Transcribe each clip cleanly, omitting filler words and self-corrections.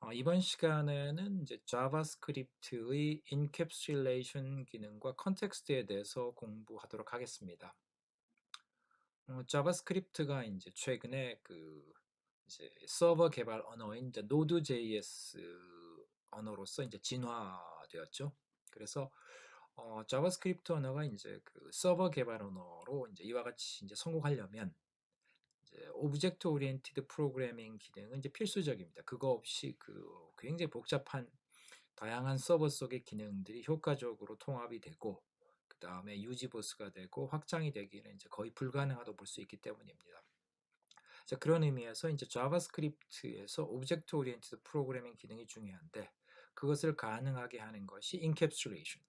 이번 시간에는 이제 자바스크립트의 인캡슐레이션 기능과 컨텍스트에 대해서 공부하도록 하겠습니다. 자바스크립트가 이제 최근에 이제 서버 개발 언어인 이제 Node.js 언어로서 이제 진화되었죠. 그래서 자바스크립트 언어가 이제 서버 개발 언어로 이제 이와 같이 이제 성공하려면 이제 오브젝트 오리엔티드 프로그래밍 기능은 이제 필수적입니다. 그거 없이 굉장히 복잡한 다양한 서버 속의 기능들이 효과적으로 통합이 되고 그 다음에 유지보스가 되고 확장이 되기는 이제 거의 불가능하다고 볼 수 있기 때문입니다. 자, 그런 의미에서 이제 자바스크립트에서 오브젝트 오리엔티드 프로그래밍 기능이 중요한데 그것을 가능하게 하는 것이 인캡슐레이션.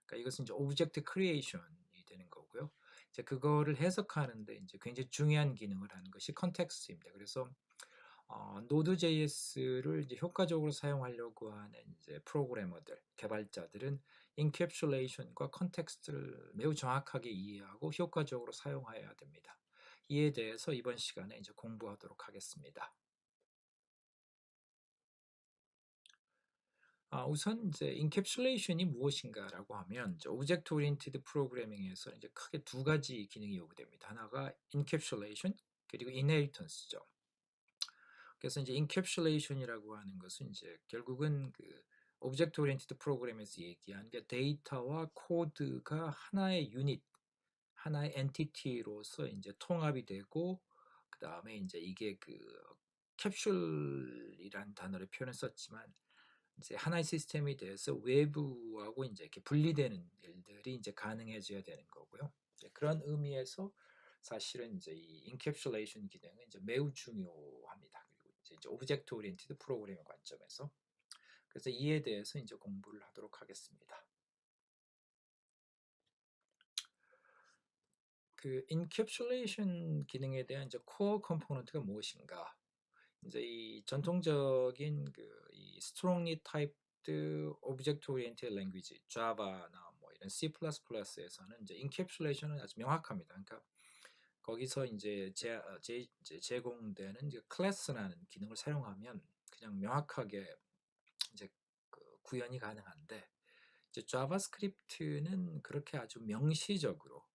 그러니까 이것은 이제 오브젝트 크리에이션이 되는 거고요. 이제 그거를 해석하는데 이제 굉장히 중요한 기능을 하는 것이 컨텍스트입니다. 그래서 Node.js를 이제 효과적으로 사용하려고 하는 이제 프로그래머들, 개발자들은 인캡슐레이션과 컨텍스트를 매우 정확하게 이해하고 효과적으로 사용해야 됩니다. 이에 대해서 이번 시간에 이제 공부하도록 하겠습니다. 우선 이제 인캡슐레이션이 무엇인가라고 하면 이제 오브젝트 오리엔티드 프로그래밍에서 이제 크게 두 가지 기능이 요구됩니다. 하나가 인캡슐레이션 그리고 이네리턴스죠. 그래서 이제 인캡슐레이션이라고 하는 것은 이제 결국은 오브젝트 오리엔티드 프로그램에서 얘기한 데이터와 코드가 하나의 유닛, 하나의 엔티티로서 이제 통합이 되고 그 다음에 이제 이게 캡슐이란 단어를 표현했었지만 이제 하나의 시스템이 돼서 외부하고 이제 이렇게 분리되는 일들이 이제 가능해져야 되는 거고요. 이제 그런 의미에서 사실은 이제 이 인캡슐레이션 기능은 이제 매우 중요합니다. 그리고 이제 오브젝트 오리엔티드 프로그래밍 관점에서 그래서 이에 대해서 이제 공부를 하도록 하겠습니다. 인캡슐레이션 기능에 대한 이제 코어 컴포넌트가 무엇인가? 이제 이 전통적인 이 strongly typed object oriented language, Java나 뭐 이런 C++에서는 이제 인캡슐레이션은 아주 명확합니다. 그러니까 거기서 이제 제공되는 이제 클래스라는 기능을 사용하면 그냥 명확하게 이제 구현이 가능한데 이제 자바스크립트는 그렇게 아주 명시적으로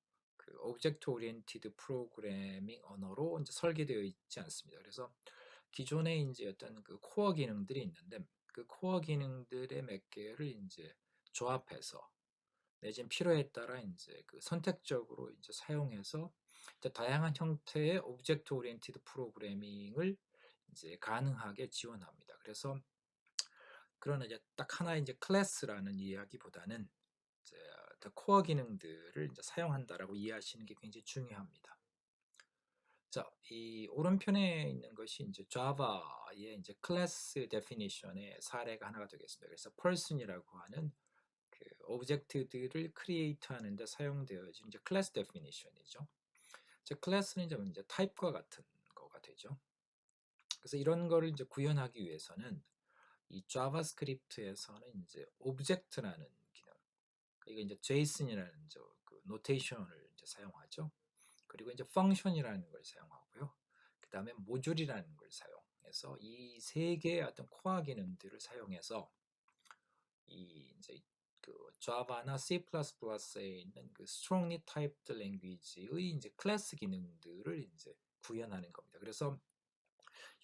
오브젝트 오리엔티드 프로그래밍 언어로 이제 설계되어 있지 않습니다. 그래서 기존에 이제 어떤 코어 기능들이 있는데 그 코어 기능들의 몇 개를 이제 조합해서 내지는 필요에 따라 이제 선택적으로 이제 사용해서 이제 다양한 형태의 오브젝트 오리엔티드 프로그래밍을 이제 가능하게 지원합니다. 그래서 그러나 이제 딱 하나의 이제 클래스라는 이야기보다는 이제 코어 기능들을 이제 사용한다라고 이해하시는 게 굉장히 중요합니다. 자, 이 오른편에 있는 것이 이제 자바의 이제 클래스 데피니션의 사례가 하나가 되겠습니다. 그래서 person이라고 하는 오브젝트들을 크리에이트 하는데 사용되어진 이제 클래스 데피니션이죠. 제 클래스는 이제 타입과 같은 거가 되죠. 그래서 이런 거를 이제 구현하기 위해서는 이 자바스크립트에서는 이제 오브젝트라는 기능, 이거 이제 JSON이라는 노테이션을 이제 사용하죠. 그리고 이제 펑션이라는 걸 사용하고요. 그 다음에 모듈이라는 걸 사용해서 이 세 개의 어떤 코어 기능들을 사용해서 이 이제 자바나 C++에 있는 strongly typed language의 이제 클래스 기능들을 이제 구현하는 겁니다. 그래서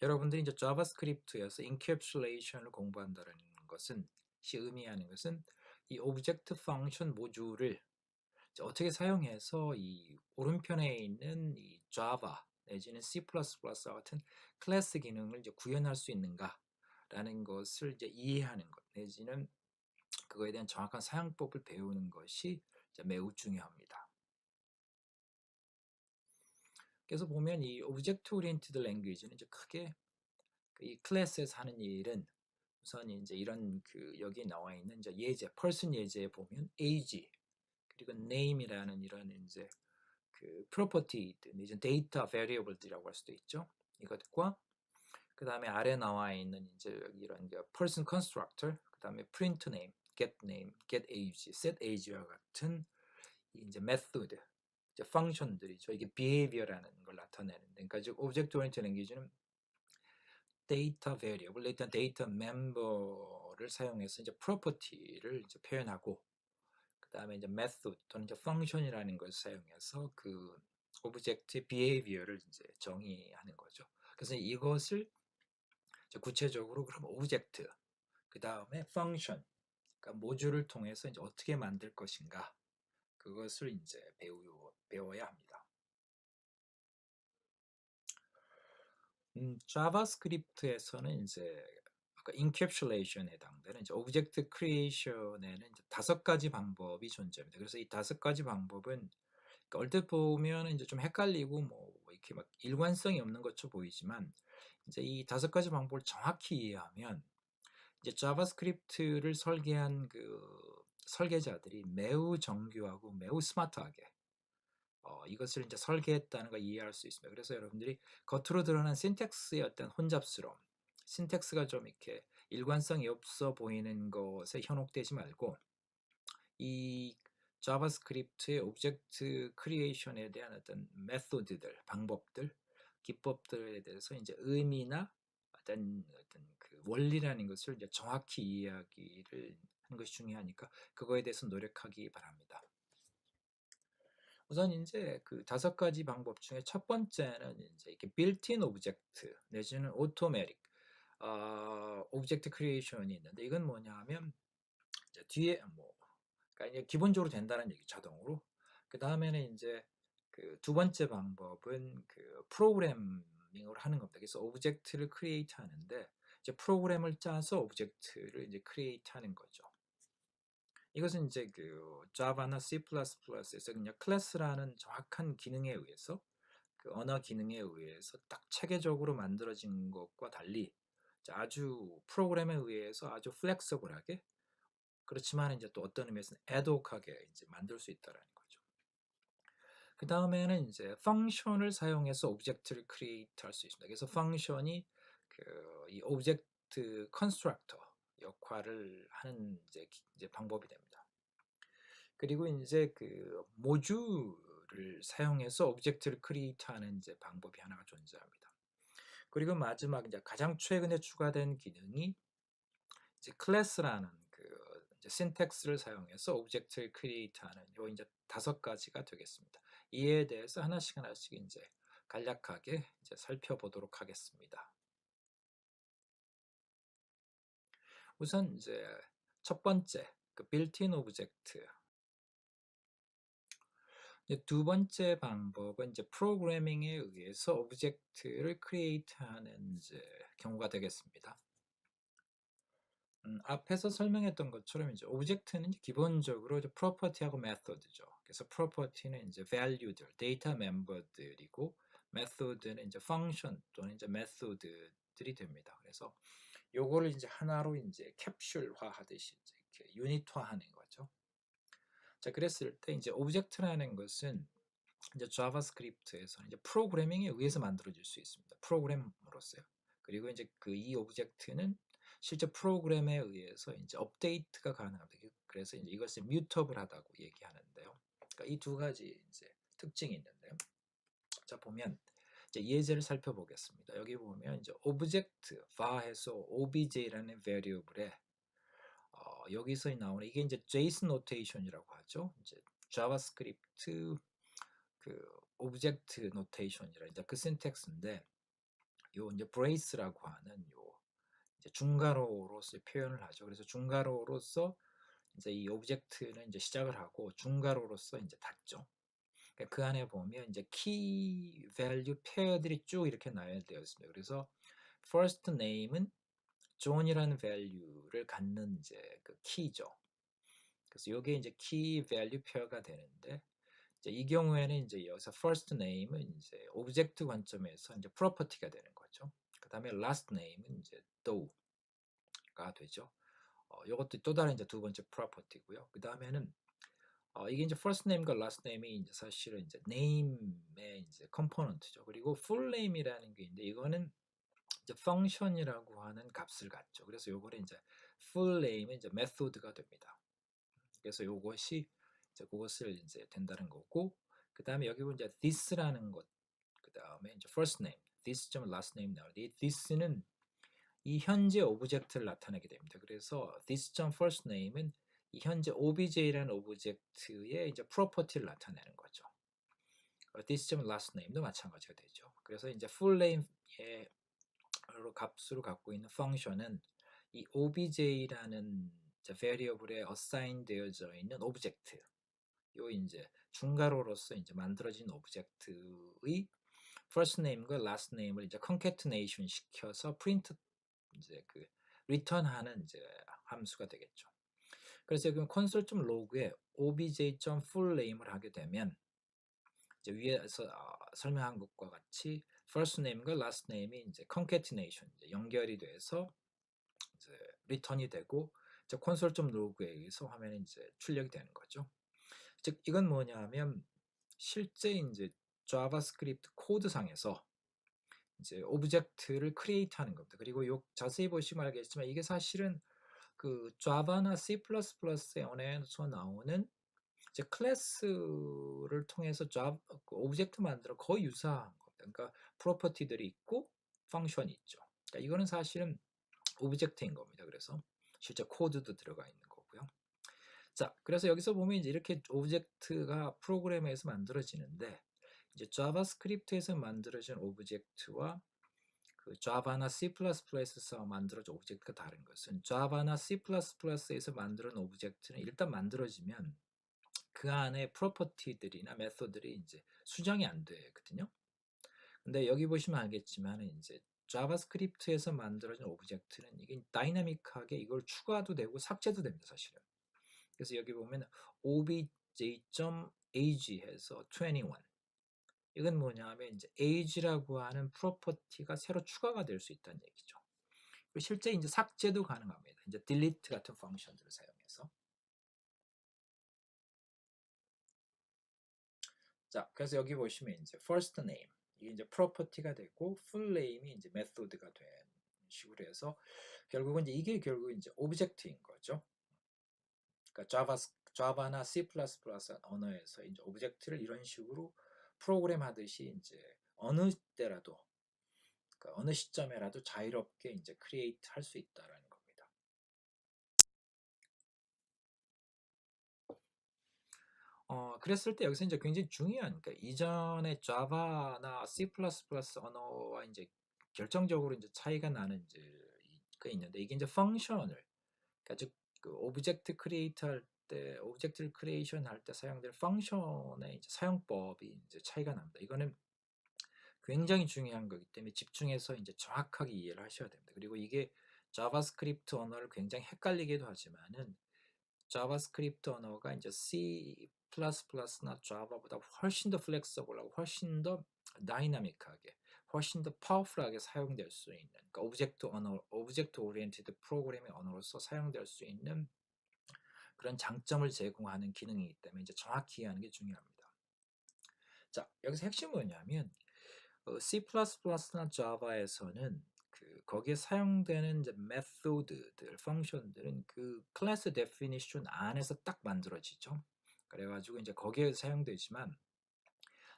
여러분들이 이제 자바스크립트에서 인캡슐레이션을 공부한다는 것은 의미하는 것은 이 오브젝트 펑션 모듈을 어떻게 사용해서 이 오른편에 있는 이 자바 내지는 C++와 같은 클래스 기능을 이제 구현할 수 있는가라는 것을 이제 이해하는 것 내지는 그거에 대한 정확한 사용법을 배우는 것이 이제 매우 중요합니다. 그래서 보면 이 오브젝트 오리엔티드 랭귀지는 이제 크게 이 클래스에서 하는 일은 우선 이제 이런 여기 나와 있는 이제 예제, person 예제에 보면 age 그리고 name이라는 이런 이제 property, 이제 데이터 variable이라고 할 수도 있죠. 이것과 그 다음에 아래 나와 있는 이제 이런 person constructor, 그 다음에 print name, get age, set age와 같은 이제 method, 이제 펑션들이죠. 이게 behavior라는 걸 나타내는데, 그러니까 즉 object oriented language는 데이터 variable, 일단 데이터 멤버를 사용해서 이제 프로퍼티를 이제 표현하고, 그 다음에 이제 method 또는 이제 function이라는 것을 사용해서 그 오브젝트의 behavior를 이제 정의하는 거죠. 그래서 이것을 이제 구체적으로 그럼 오브젝트, 그 다음에 function, 그러니까 모듈을 통해서 이제 어떻게 만들 것인가, 그것을 이제 배워야 합니다. 자바스크립트에서는 이제 아까 encapsulation에 해당되는 이제 오브젝트 크리에이션에는 이제 5가지 방법이 존재합니다. 그래서 이 5가지 방법은 그러니까 얼핏 보면 이제 좀 헷갈리고 뭐 이렇게 막 일관성이 없는 것처럼 보이지만, 이제 이 5가지 방법을 정확히 이해하면 이제 자바스크립트를 설계한 그 설계자들이 매우 정교하고 매우 스마트하게 이것을 이제 설계했다는 걸 이해할 수 있습니다. 그래서 여러분들이 겉으로 드러난 신텍스의 어떤 혼잡스러움, 신텍스가 좀 이렇게 일관성이 없어 보이는 것에 현혹되지 말고, 이 자바스크립트의 오브젝트 크리에이션에 대한 어떤 메소드들, 방법들, 기법들에 대해서 이제 의미나 어떤 그 원리라는 것을 이제 정확히 이해하기를 하는 것이 중요하니까 그거에 대해서 노력하기 바랍니다. 우선 이제 그 5가지 방법 중에 첫 번째는 이제 이렇게 빌트인 오브젝트 내지는 오토매틱 오브젝트 크리에이션이 있는데, 이건 뭐냐면 이제 뒤에 뭐 그러니까 이제 기본적으로 된다는 얘기, 자동으로. 그 다음에는 이제 그 두 번째 방법은 그 프로그래밍을 하는 겁니다. 그래서 오브젝트를 크리에이트 하는데 이제 프로그램을 짜서 오브젝트를 이제 크리에이트 하는 거죠. 이것은 이제 그 자바나 C++에서 그냥 클래스라는 정확한 기능에 의해서, 그 언어 기능에 의해서 딱 체계적으로 만들어진 것과 달리 아주 프로그램에 의해서 아주 플렉서블하게, 그렇지만 이제 또 어떤 의미에서는 애드옥하게 이제 만들 수 있다라는 거죠. 그 다음에는 이제 펑션을 사용해서 오브젝트를 크리에이트 할 수 있습니다. 그래서 펑션이 그 이 오브젝트 컨스트럭터 역할을 하는 이제 방법이 됩니다. 그리고 이제 그 모듈을 사용해서 오브젝트를 크리에이트하는 이제 방법이 하나가 존재합니다. 그리고 마지막 이제 가장 최근에 추가된 기능이 이제 클래스라는 그 이제 신텍스를 사용해서 오브젝트를 크리에이트하는 요 이제 5가지가 되겠습니다. 이에 대해서 하나씩 이제 간략하게 이제 살펴보도록 하겠습니다. 우선 이제 첫 번째 그 빌트인 오브젝트, 두 번째 방법은 이제 프로그래밍에 의해서 오브젝트를 크리에이트하는 이제 경우가 되겠습니다. 앞에서 설명했던 것처럼 이제 오브젝트는 이제 기본적으로 이제 프로퍼티하고 메소드죠. 그래서 프로퍼티는 이제 value들, 데이터 멤버들이고, 메소드는 이제 펑션 또는 이제 메소드들이 됩니다. 그래서 요거를 이제 하나로 이제 캡슐화 하듯이 이제 이렇게 유닛화하는 거죠. 자, 그랬을 때 이제 오브젝트라는 것은 이제 자바스크립트에서 이제 프로그래밍에 의해서 만들어질 수 있습니다. 프로그램으로서요. 그리고 이제 그 이 오브젝트는 실제 프로그램에 의해서 이제 업데이트가 가능합니다. 그래서 이제 이것을 뮤터블하다고 얘기하는데요. 그러니까 이 2가지 이제 특징이 있는데요. 자, 보면 이제 예제를 살펴보겠습니다. 여기 보면 이제 오브젝트 var해서 obj라는 variable에 여기서 나오는 이게 이제 JSON 노테이션이라고 하죠. 이제 자바스크립트 그 오브젝트 노테이션이라 이제 그 신텍스인데, 요 이제 브레이스라고 하는 요 이제 중괄호로서 표현을 하죠. 그래서 중괄호로서 이제 이 오브젝트는 이제 시작을 하고 중괄호로서 이제 닫죠. 그러니까 그 안에 보면 이제 키 밸류 페어들이 쭉 이렇게 나열되어 있습니다. 그래서 first name은 존이라는 밸류를 갖는 이제 그 키죠. 그래서 이게 이제 키 밸류 페어가 되는데, 이제 이 경우에는 이제 여기서 first name은 이제 오브젝트 관점에서 이제 프로퍼티가 되는 거죠. 그 다음에 last name은 이제 though.가 되죠. 이것도 또 다른 이제 두 번째 프로퍼티고요. 그 다음에는 이게 이제 first name과 last name이 이제 사실은 이제 name의 이제 컴포넌트죠. 그리고 full name이라는 게 있는데, 이거는 이제 function이라고 하는 값을 갖죠. 그래서 요거를 이제 full name은 이제 method가 됩니다. 그래서 요것이 이제 그것을 이제 된다는 거고, 그 다음에 여기 보면 이제 this라는 것, 그 다음에 이제 first name, this 점 last name 나오는데, 이 this는 이 현재 오브젝트를 나타내게 됩니다. 그래서 this.firstname은 이 현재 obj라는 오브젝트의 이제 프로퍼티를 나타내는 거죠. this.lastname도 마찬가지가 되죠. 그래서 이제 fullname의 값으로 갖고 있는 펑션은 이 obj라는 variable에 assign 되어져 있는 오브젝트, 요 이제 중괄호로서 이제 만들어진 오브젝트의 first name과 last name을 이제 concatenation 시켜서 print 이제 그 return하는 이제 함수가 되겠죠. 그래서 여기 console.log에 obj.fullname을 하게 되면 이제 위에서 설명한 것과 같이 first name과 last name이 이제 concatenation 이제 연결이 돼서 이제 return이 되고 이제 console.log에 의해서 화면에 이제 출력이 되는 거죠. 즉 이건 뭐냐면 실제 이제 자바스크립트 코드상에서 이제 오브젝트를 크리에이트하는 겁니다. 그리고 요 자세히 보시면 알겠지만 이게 사실은 그 자바나 C++의 언어에서 나오는 이제 클래스를 통해서 그 오브젝트 만들어 거의 유사한 겁니다. 그러니까 프로퍼티들이 있고 펑션이 있죠. 그러니까 이거는 사실은 오브젝트인 겁니다. 그래서 실제 코드도 들어가 있는 거고요. 자, 그래서 여기서 보면 이제 이렇게 오브젝트가 프로그램에서 만들어지는데 이제 자바스크립트에서 만들어진 오브젝트와 그 자바나 C++에서 만들어진 오브젝트가 다른 것은 자바나 C++에서 만드는 오브젝트는 일단 만들어지면 그 안에 프로퍼티들이나 메소드들이 이제 수정이 안 되거든요. 근데 여기 보시면 알겠지만 이제 자바스크립트에서 만들어진 오브젝트는 이게 다이나믹하게 이걸 추가도 되고 삭제도 됩니다, 사실은. 그래서 여기 보면 obj.age 해서 21. 이건 뭐냐면 이제 age라고 하는 프로퍼티가 새로 추가가 될 수 있다는 얘기죠. 그리고 실제 이제 삭제도 가능합니다. 이제 delete 같은 펑션들을 사용해서. 자, 그래서 여기 보시면 이제 first name 이게 이제 프로퍼티가 되고 full name이 이제 메소드가 된 식으로 해서 결국은 이제 이게 결국 이제 오브젝트인 거죠. 그러니까 자바나 C++ 언어에서 이제 오브젝트를 이런 식으로 프로그램 하듯이 이제 어느 때라도 그러니까 어느 시점에라도 자유롭게 이제 크리에이트 할 수 있다라는 겁니다. 그랬을 때 여기서 이제 굉장히 중요한 그러니까 이전의 자바나 C++ 언어와 이제 결정적으로 이제 차이가 나는 이제 그 있는데 이게 이제 펑션을 그러니까 즉그 오브젝트 크리에이트 할 때 오브젝트를 크리에이션 할 때 사용될 펑션의 이제 사용법이 이제 차이가 납니다. 이거는 굉장히 중요한 거기 때문에 집중해서 이제 정확하게 이해를 하셔야 됩니다. 그리고 이게 자바스크립트 언어를 굉장히 헷갈리게도 하지만은 자바스크립트 언어가 이제 C++나 자바보다 훨씬 더 플렉서블하고 훨씬 더 다이나믹하게, 훨씬 더 파워풀하게 사용될 수 있는 그러니까 오브젝트 언어, 오브젝트 오리엔티드 프로그래밍 언어로서 사용될 수 있는 그런 장점을 제공하는 기능이기 때문에 이제 정확히 이해하는 게 중요합니다. 자, 여기서 핵심은 뭐냐면 C++나 자바에서는 그 거기에 사용되는 이제 메소드들, 펑션들은 그 클래스 데피니션 안에서 딱 만들어지죠. 그래가지고 이제 거기에 사용되지만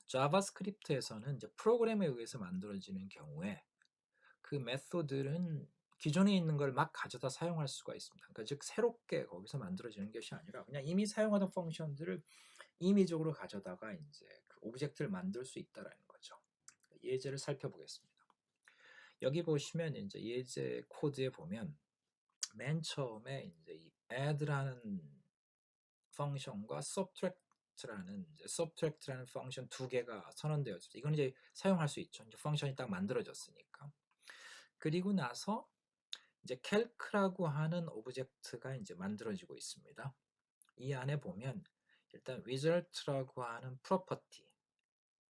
자바스크립트에서는 이제 프로그램에 의해서 만들어지는 경우에 그 메소드는 기존에 있는 걸 막 가져다 사용할 수가 있습니다. 그러니까 즉 새롭게 거기서 만들어지는 것이 아니라 그냥 이미 사용하던 펑션들을 임의적으로 가져다가 이제 그 오브젝트를 만들 수 있다라는 거죠. 예제를 살펴보겠습니다. 여기 보시면 이제 예제 코드에 보면 맨 처음에 이제 이 add라는 펑션과 subtract라는 펑션 두 개가 선언되어 있죠. 이건 이제 사용할 수 있죠. 이제 펑션이 딱 만들어졌으니까. 그리고 나서 이제 calc라고 하는 오브젝트가 이제 만들어지고 있습니다. 이 안에 보면 일단 result라고 하는 프로퍼티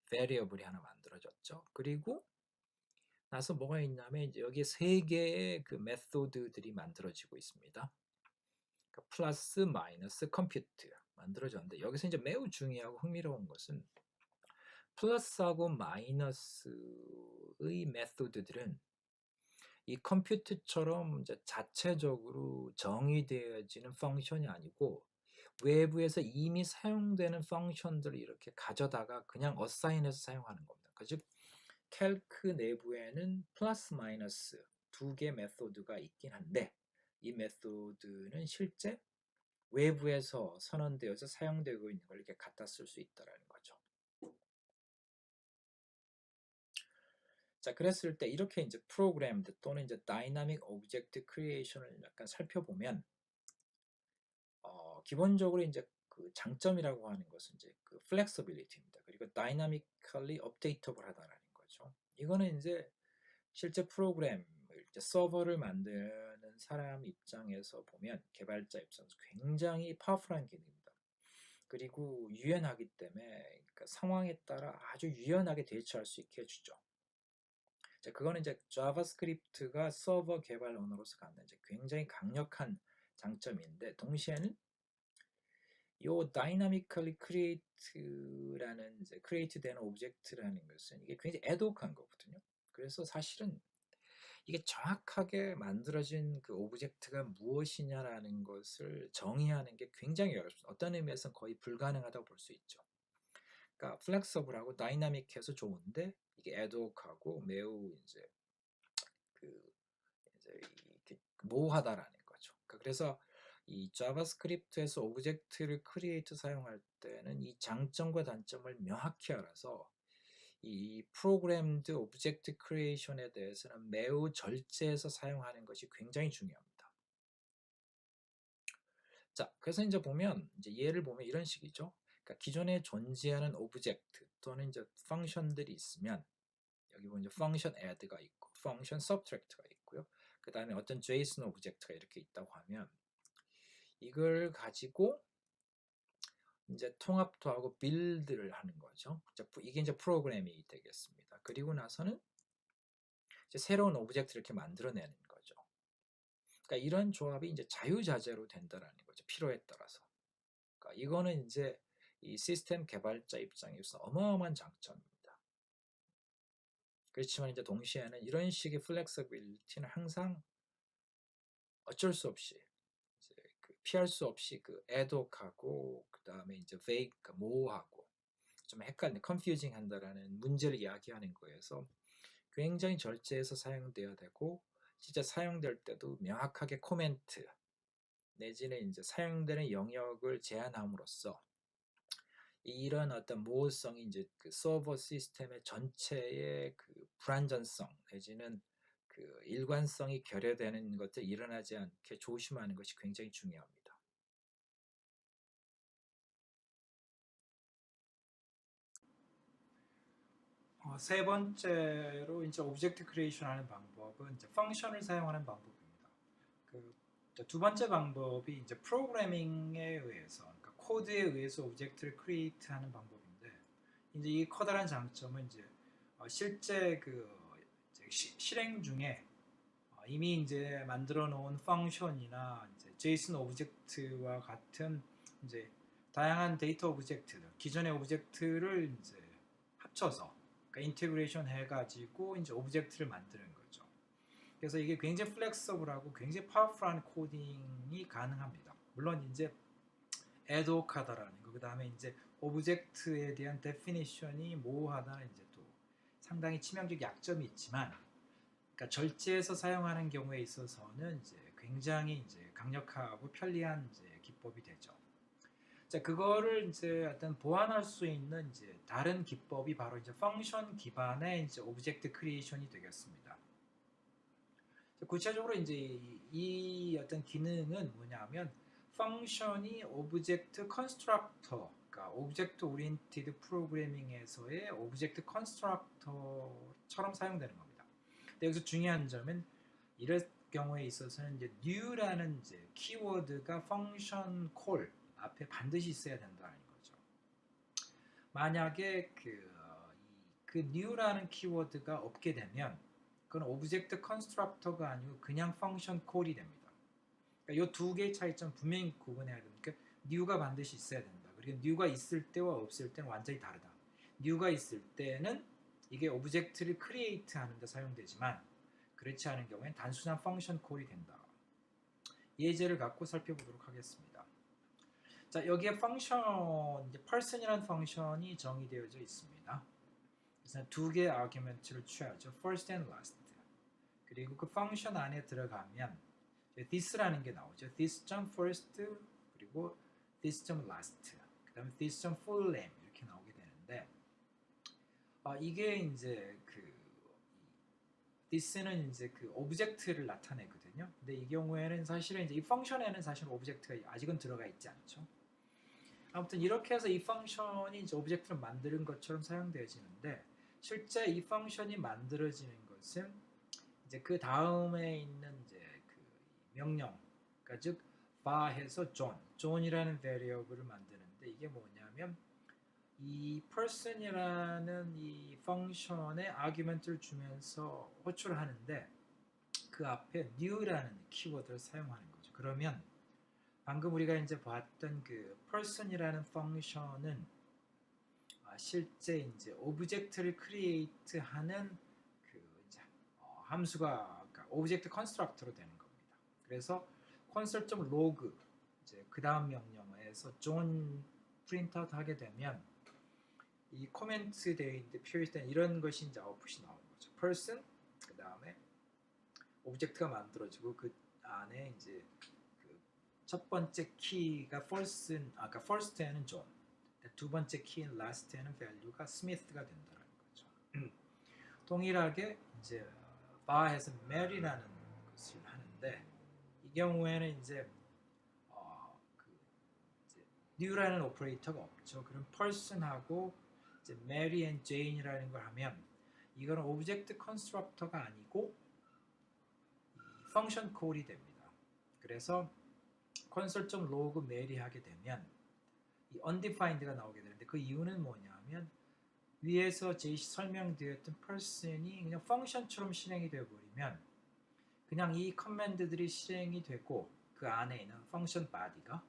variable이 하나 만들어졌죠. 그리고 나서 뭐가 있냐면 이제 여기에 세 개의 그 메소드들이 만들어지고 있습니다. 그러니까 플러스, 마이너스, 컴퓨트 만들어졌는데 여기서 이제 매우 중요하고 흥미로운 것은 플러스하고 마이너스의 메소드들은 이 컴퓨트처럼 이제 자체적으로 정의되어지는 펑션이 아니고 외부에서 이미 사용되는 펑션들을 이렇게 가져다가 그냥 어사인해서 사용하는 겁니다. 즉 캘크 내부에는 플러스 마이너스 두 개 메소드가 있긴 한데 이 메소드는 실제 외부에서 선언되어서 사용되고 있는 걸 이렇게 갖다 쓸 수 있다라는 거죠. 자, 그랬을 때 이렇게 이제 프로그램드 또는 이제 다이나믹 오브젝트 크리에이션을 약간 살펴보면 기본적으로 이제 그 장점이라고 하는 것은 이제 그 플렉서빌리티입니다. 그리고 다이나미컬리 업데이터블 하다라는 거죠. 이거는 이제 실제 프로그램을 이제 서버를 만드는 사람 입장에서 보면 개발자 입장에서 굉장히 파워풀한 기능입니다. 그리고 유연하기 때문에 그러니까 상황에 따라 아주 유연하게 대처할 수 있게 해주죠. 자, 그거는 이제 자바스크립트가 서버 개발 언어로서 갖는 이제 굉장히 강력한 장점인데 동시에는 요 다이나미컬리 크리에이트라는 이제 크리에이트 되는 오브젝트라는 것은 이게 굉장히 애독한 거거든요. 그래서 사실은 이게 정확하게 만들어진 그 오브젝트가 무엇이냐라는 것을 정의하는 게 굉장히 어렵습니다. 어떤 의미에서는 거의 불가능하다고 볼 수 있죠. 그러니까 플렉서블하고 다이나믹해서 좋은데 이게 애독하고 매우 이제 그 이제 이렇게 모호하다라는 거죠. 그래서 이 자바스크립트에서 오브젝트를 크리에이트 사용할 때는 이 장점과 단점을 명확히 알아서 이 프로그램드 오브젝트 크리에이션에 대해서는 매우 절제해서 사용하는 것이 굉장히 중요합니다. 자, 그래서 이제 보면 이제 예를 보면 이런 식이죠. 그러니까 기존에 존재하는 오브젝트 또는 이제 펑션들이 있으면 여기 보면 이제 펑션 add가 있고 펑션 subtract가 있고요. 그 다음에 어떤 JSON 오브젝트가 이렇게 있다고 하면 이걸 가지고 이제 통합도 하고 빌드를 하는 거죠. 이게 이제 프로그램이 되겠습니다. 그리고 나서는 이제 새로운 오브젝트를 이렇게 만들어내는 거죠. 그러니까 이런 조합이 이제 자유자재로 된다라는 거죠. 필요에 따라서. 그러니까 이거는 이제 이 시스템 개발자 입장에서 어마어마한 장점입니다. 그렇지만 이제 동시에는 이런 식의 플렉서빌리티는 항상 어쩔 수 없이 이제 그 피할 수 없이 그 애독하고 그 다음에 이제 vague 모호하고 좀 헷갈리는 confusing 한다라는 문제를 이야기하는 거에서 굉장히 절제해서 사용되어야 되고 진짜 사용될 때도 명확하게 코멘트 내지는 이제 사용되는 영역을 제한함으로써 이런 어떤 모호성이 이제 그 서버 시스템의 전체의 그 불안전성 내지는 그 일관성이 결여되는 것들 일어나지 않게 조심하는 것이 굉장히 중요합니다. 세 번째로 이제 오브젝트 크리에이션 하는 방법은 이제 펑션을 사용하는 방법입니다. 두 번째 방법이 이제 프로그래밍에 의해서, 그러니까 코드에 의해서 오브젝트를 크리에이트 하는 방법인데, 이제 이 커다란 장점은 이제 실제 그 이제 실행 중에 이미 이제 만들어 놓은 펑션이나 이제 JSON 오브젝트와 같은 이제 다양한 데이터 오브젝트들, 기존의 오브젝트를 이제 합쳐서 그러니까 인테그레이션 해가지고 이제 오브젝트를 만드는 거죠. 그래서 이게 굉장히 플렉서블하고 굉장히 파워풀한 코딩이 가능합니다. 물론 이제 애독하다라는 거, 그 다음에 이제 오브젝트에 대한 데피니션이 모호하다는 이제 또 상당히 치명적 약점이 있지만, 그러니까 절제해서 사용하는 경우에 있어서는 이제 굉장히 이제 강력하고 편리한 이제 기법이 되죠. 자, 그거를 이제 어떤 보완할 수 있는 이제 다른 기법이 바로 이제 펑션 기반의 이제 오브젝트 크리에이션이 되겠습니다. 구체적으로 이제 이 어떤 기능은 뭐냐면 펑션이 오브젝트 컨스트럭터, 그러니까 오브젝트 오리엔티드 프로그래밍에서의 오브젝트 컨스트럭터처럼 사용되는 겁니다. 근데 여기서 중요한 점은 이럴 경우에 있어서는 이제 new라는 이제 키워드가 펑션 콜 앞에 반드시 있어야 된다는 거죠. 만약에 그 new라는 키워드가 없게 되면 그건 오브젝트 컨스트럭터가 아니고 그냥 펑션 콜이 됩니다. 그러니까 이 두 개의 차이점 분명히 구분해야 됩니다. 그러니까 new가 반드시 있어야 된다. 그리고 new가 있을 때와 없을 때는 완전히 다르다. new가 있을 때는 이게 오브젝트를 크리에이트 하는 데 사용되지만 그렇지 않은 경우에는 단순한 펑션 콜이 된다. 예제를 갖고 살펴보도록 하겠습니다. 자, 여기에 펑션, 이제 person이라는 펑션이 정의되어져 있습니다. 그래서 두 개의 아규멘트를 취하죠. first and last. 그리고 그 펑션 안에 들어가면 this라는 게 나오죠. this 점 first 그리고 this 점 last 그 다음에 this 점 full name 이렇게 나오게 되는데 이게 이제 this는 이제 그 오브젝트를 나타내거든요. 근데 이 경우에는 사실은 이제 이 펑션에는 사실 오브젝트가 아직은 들어가 있지 않죠. 아무튼 이렇게 해서 이 펑션이 이제 오브젝트를 만드는 것처럼 사용되어지는데 실제 이 펑션이 만들어지는 것은 이제 그 다음에 있는 이제 그 명령, 그러니까 즉 var해서 john이라는 variable을 만드는데 이게 뭐냐면 이 person이라는 이 펑션에 argument를 주면서 호출을 하는데 그 앞에 new라는 키워드를 사용하는 거죠. 그러면 방금 우리가 이제 봤던 그 person이라는 펑션은 실제 이제 오브젝트를 크리에이트하는 그 이제 함수가 그러니까 오브젝트 컨스트럭터로 되는 겁니다. 그래서 console.log 이제 그 다음 명령어에서 john 프린트아웃 하게 되면 이 코멘트 되어 있는데 표시된 이런 것이 이제 아웃풋이 나오는 거죠. person 그 다음에 오브젝트가 만들어지고 그 안에 이제 첫 번째 키가 그러니까 first에는 John, 두 번째 키인 last에는 value가 Smith가 된다는 거죠. 동일하게 이제 var해서 Mary라는 것을 하는데 이 경우에는 이제 이제 new라는 오퍼레이터가 없죠. 그럼 person하고 이제 Mary and Jane이라는 걸 하면 이거는 오브젝트 컨스트럭터가 아니고 펑션 콜이 됩니다. 그래서 console.log mail이 하게 되면 이 undefined가 나오게 되는데 그 이유는 뭐냐면 위에서 설명드렸던 person이 그냥 펑션처럼 실행이 되어버리면 그냥 이 커맨드들이 실행이 되고 그 안에 있는 펑션 body가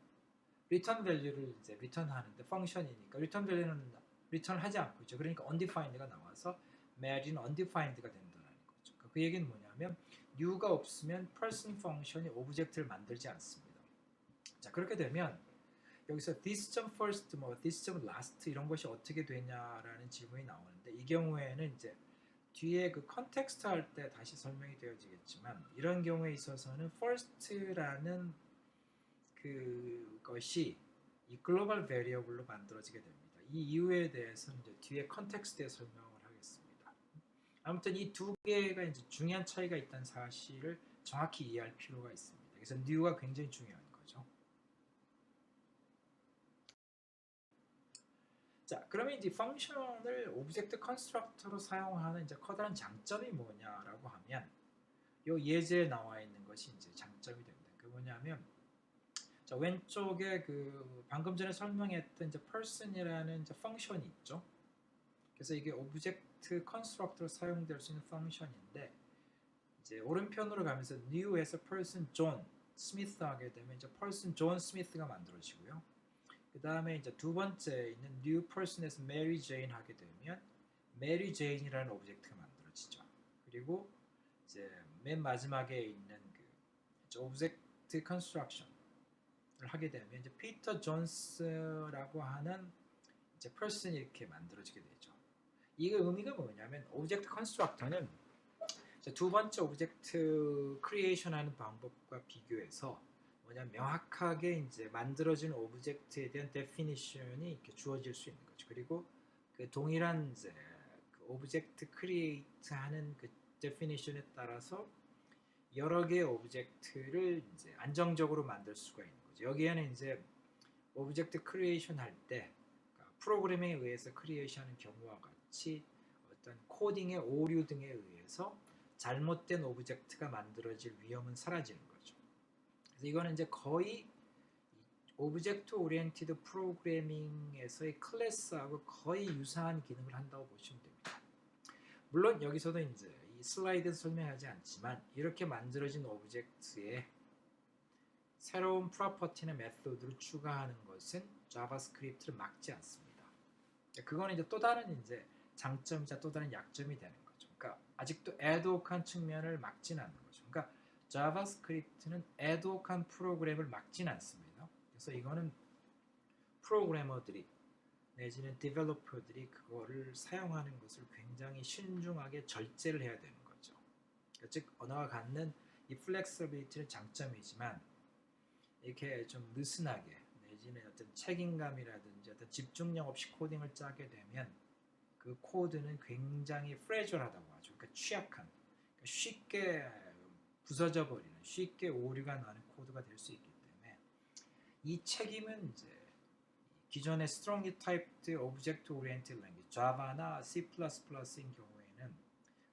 return value를 이제 return하는데 펑션이니까 return value는 return을 하지 않고 있죠. 그러니까 undefined가 나와서 mail은 undefined가 된다는 거죠. 그 얘기는 뭐냐면 new가 없으면 person 펑션이 오브젝트를 만들지 않습니다. 자, 그렇게 되면 여기서 this 점 first, this 점 last 이런 것이 어떻게 되냐라는 질문이 나오는데 이 경우에는 이제 뒤에 그 컨텍스트 할 때 다시 설명이 되어지겠지만 이런 경우에 있어서는 first라는 그것이 이 글로벌 베리어블로 만들어지게 됩니다. 이 이유에 대해서는 이제 뒤에 컨텍스트에 설명을 하겠습니다. 아무튼 이 두 개가 이제 중요한 차이가 있다는 사실을 정확히 이해할 필요가 있습니다. 그래서 new가 굉장히 중요한 거죠. 자, 그러면 이제 펑션을 오브젝트 컨스트럭터로 사용하는 이제 커다란 장점이 뭐냐라고 하면 이 예제에 나와 있는 것이 이제 장점이 됩니다. 그 뭐냐면 자, 왼쪽에 그 방금 전에 설명했던 이제 person이라는 이제 펑션이 있죠. 그래서 이게 오브젝트 컨스트럭터로 사용될 수 있는 펑션인데 이제 오른편으로 가면서 new에서 person John Smith 하게 되면 이제 person John Smith가 만들어지고요. 그 다음에 이제 두 번째 있는 new person에서 Mary Jane 하게 되면 Mary Jane이라는 오브젝트가 만들어지죠. 그리고 이제 맨 마지막에 있는 그 오브젝트 컨스트럭션을 하게 되면 이제 Peter Jones라고 하는 이제 person이 이렇게 만들어지게 되죠. 이게 의미가 뭐냐면 오브젝트 컨스트럭터는 두 번째 오브젝트 크리에이션 하는 방법과 비교해서 뭐냐면 명확하게 이제 만들어진 오브젝트에 대한 데피니션이 이렇게 주어질 수 있는 거죠. 그리고 그 동일한 이제 그 오브젝트 크리에이트 하는 그 데피니션에 따라서 여러 개의 오브젝트를 이제 안정적으로 만들 수가 있는 거죠. 여기에는 이제 오브젝트 크리에이션 할 때 그러니까 프로그래밍에 의해서 크리에이션하는 경우와 같이 어떤 코딩의 오류 등에 의해서 잘못된 오브젝트가 만들어질 위험은 사라지는 거죠. 그래서 이거는 이제 거의 오브젝트 오리엔티드 프로그래밍에서의 클래스하고 거의 유사한 기능을 한다고 보시면 됩니다. 물론 여기서도 이제 이 슬라이드에서 설명하지 않지만 이렇게 만들어진 오브젝트에 새로운 프로퍼티나 메소드를 추가하는 것은 자바스크립트를 막지 않습니다. 그거는 이제 또 다른 이제 장점이자 또 다른 약점이 되는 거죠. 그러니까 아직도 애드옥한 측면을 막지는 않는 거죠. 그러니까 자바스크립트는 애드옥한 프로그램을 막지는 않습니다. 그래서 이거는 프로그래머들이 내지는 디벨로퍼들이 그거를 사용하는 것을 굉장히 신중하게 절제를 해야 되는 거죠. 즉 언어가 갖는 이 플렉서빌리티는 장점이지만 이렇게 좀 느슨하게 내지는 어떤 책임감이라든지 어떤 집중력 없이 코딩을 짜게 되면 그 코드는 굉장히 프레절하다고 하죠. 그러니까 취약한, 그러니까 쉽게 부서져 버리는, 쉽게 오류가 나는 코드가 될 수 있기 때문에 이 책임은 이제 기존의 strongly typed object oriented language, Java나 C++인 경우에는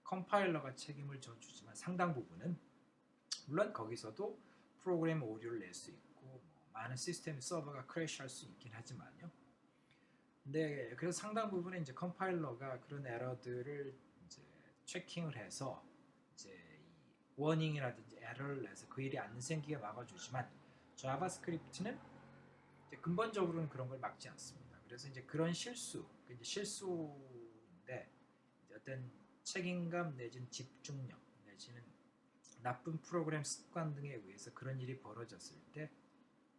컴파일러가 책임을 져주지만 상당 부분은 물론 거기서도 프로그램 오류를 낼 수 있고 뭐 많은 시스템 서버가 크래시할 수 있긴 하지만요. 근데 그래서 상당 부분에 이제 컴파일러가 그런 에러들을 이제 체킹을 해서 이제 이 워닝이라든지 에러를 내서 그 일이 안 생기게 막아주지만 자바스크립트는 이제 근본적으로는 그런 걸 막지 않습니다. 그래서 이제 그런 실수, 이제 실수인데 이제 어떤 책임감 내지는 집중력 내지는 나쁜 프로그램 습관 등에 의해서 그런 일이 벌어졌을 때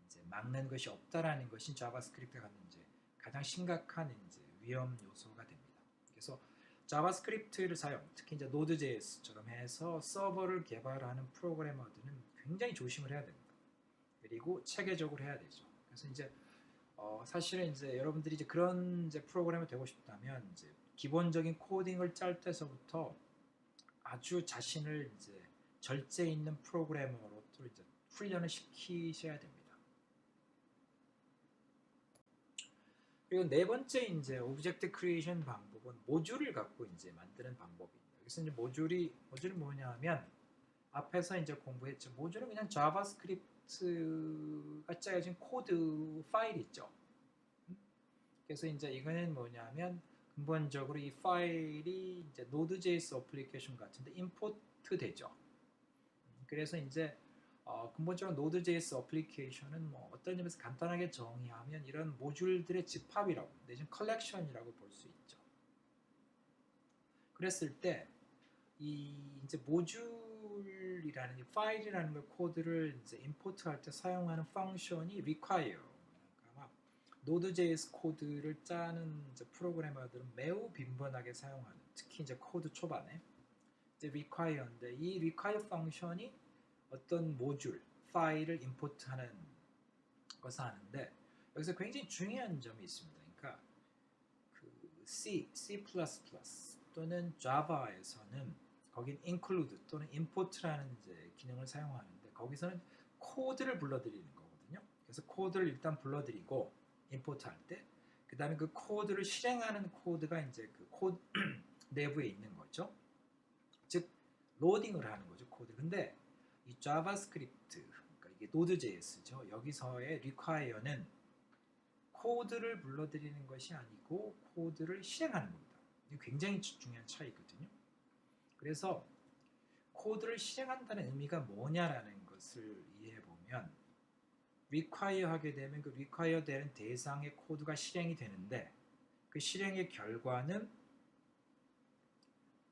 이제 막는 것이 없다라는 것이 자바스크립트가 갖는 이제 가장 심각한 이제 위험 요소가 됩니다. 그래서 자바스크립트를 사용, 특히 이제 노드.js처럼 해서 서버를 개발하는 프로그래머들은 굉장히 조심을 해야 됩니다. 그리고 체계적으로 해야 되죠. 그래서 이제 사실은 이제 여러분들이 이제 그런 이제 프로그래머 되고 싶다면 이제 기본적인 코딩을 짤 때서부터 아주 자신을 이제 절제 있는 프로그래머로 또 이제 훈련을 시키셔야 됩니다. 그리고 네 번째 이제 오브젝트 크리에이션 방법은 모듈을 갖고 이제 만드는 방법입니다. 그래서 이제 모듈이 뭐냐면 앞에서 이제 공부했죠. 모듈은 그냥 자바스크립트가 짜여진 코드 파일 있죠. 그래서 이제 이거는 뭐냐면 근본적으로 이 파일이 이제 노드.js 어플리케이션 같은데 임포트 되죠. 그래서 이제 근본적으로 노드.js 어플리케이션은 뭐 어떤 점에서 간단하게 정의하면 이런 모듈들의 집합이라고 내지는 컬렉션이라고 볼 수 있죠. 그랬을 때 이 이제 모듈이라는 이 파일이라는 걸 코드를 이제 임포트할 때 사용하는 펑션이 require. 그러니까 노드.js 코드를 짜는 이제 프로그래머들은 매우 빈번하게 사용하는, 특히 이제 코드 초반에 이제 require인데 이 require 펑션이 어떤 모듈, 파일을 임포트하는 것을 하는데 여기서 굉장히 중요한 점이 있습니다. 그러니까 그 C++ 또는 Java에서는 거긴 include 또는 import라는 이제 기능을 사용하는데 거기서는 코드를 불러들이는 거거든요. 그래서 코드를 일단 불러들이고 임포트할 때 그 다음에 그 코드를 실행하는 코드가 이제 그 코드 내부에 있는 거죠. 즉 로딩을 하는 거죠, 코드. 근데 이 자바스크립트, 그러니까 이게 노드.js죠. 여기서의 require는 코드를 불러들이는 것이 아니고 코드를 실행하는 겁니다. 이게 굉장히 중요한 차이거든요. 그래서 코드를 실행한다는 의미가 뭐냐라는 것을 이해해 보면 require 하게 되면 그 require 되는 대상의 코드가 실행이 되는데 그 실행의 결과는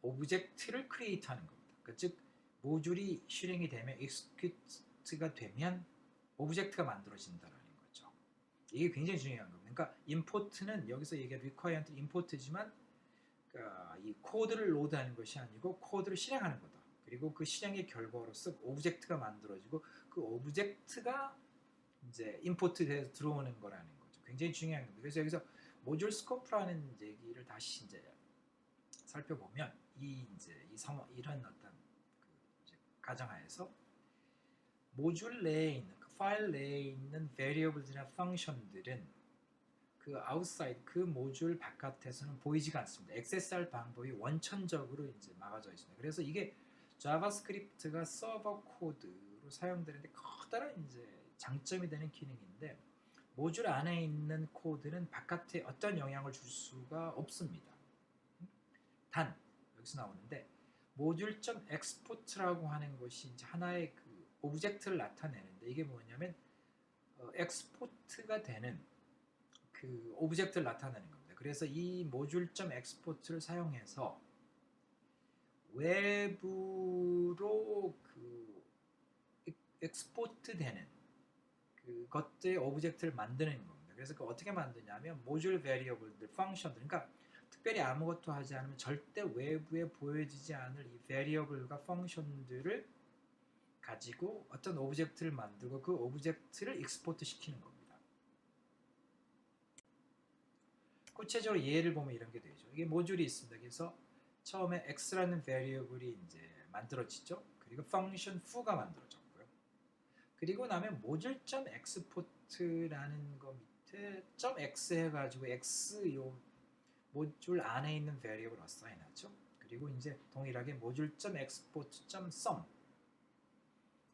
오브젝트를 크리에이트 하는 겁니다. 그러니까 즉 모듈이 실행이 되면 execute가 되면 오브젝트가 만들어진다는 거죠. 이게 굉장히 중요한 겁니다. 그러니까 import는 여기서 얘기한 require한테 import지만 그러니까 이 코드를 로드하는 것이 아니고 코드를 실행하는 거다. 그리고 그 실행의 결과로서 오브젝트가 만들어지고 그 오브젝트가 이제 임포트돼서 들어오는 거라는 거죠. 굉장히 중요한 겁니다. 그래서 여기서 모듈 스코프라는 얘기를 다시 이제 살펴보면 이런 어떤 그 이제 가정하에서 모듈 내에 있는 그 파일 내에 있는 variables나 펑션들은 그 아웃사이드 그 모듈 바깥에서는 보이지가 않습니다. 액세스할 방법이 원천적으로 이제 막아져 있습니다. 그래서 이게 자바스크립트가 서버 코드로 사용되는데 커다란 이제 장점이 되는 기능인데 모듈 안에 있는 코드는 바깥에 어떤 영향을 줄 수가 없습니다. 단 여기서 나오는데 모듈점 엑스포트라고 하는 것이 이제 하나의 그 오브젝트를 나타내는데 이게 뭐냐면 엑스포트가 되는 그 오브젝트를 나타내는 겁니다. 그래서 이 모듈점 엑스포트를 사용해서 외부로 그 엑스포트 되는 그것들의 오브젝트를 만드는 겁니다. 그래서 그 어떻게 만드냐면 모듈 베리어블들, 펑션들, 그러니까 특별히 아무것도 하지 않으면 절대 외부에 보여지지 않을 이 variable과 펑션들을 가지고 어떤 오브젝트를 만들고 그 오브젝트를 익스포트 시키는 겁니다. 구체적으로 예를 보면 이런 게 되죠. 이게 모듈이 있습니다. 그래서 처음에 x라는 variable이 이제 만들어지죠. 그리고 펑션 fu가 만들어졌고요. 그리고 나면 모듈.export라는 거 밑에 .x 해가지고 x 요 모듈 안에 있는 variable 어사인하죠. 그리고 이제 동일하게 모듈.export.sum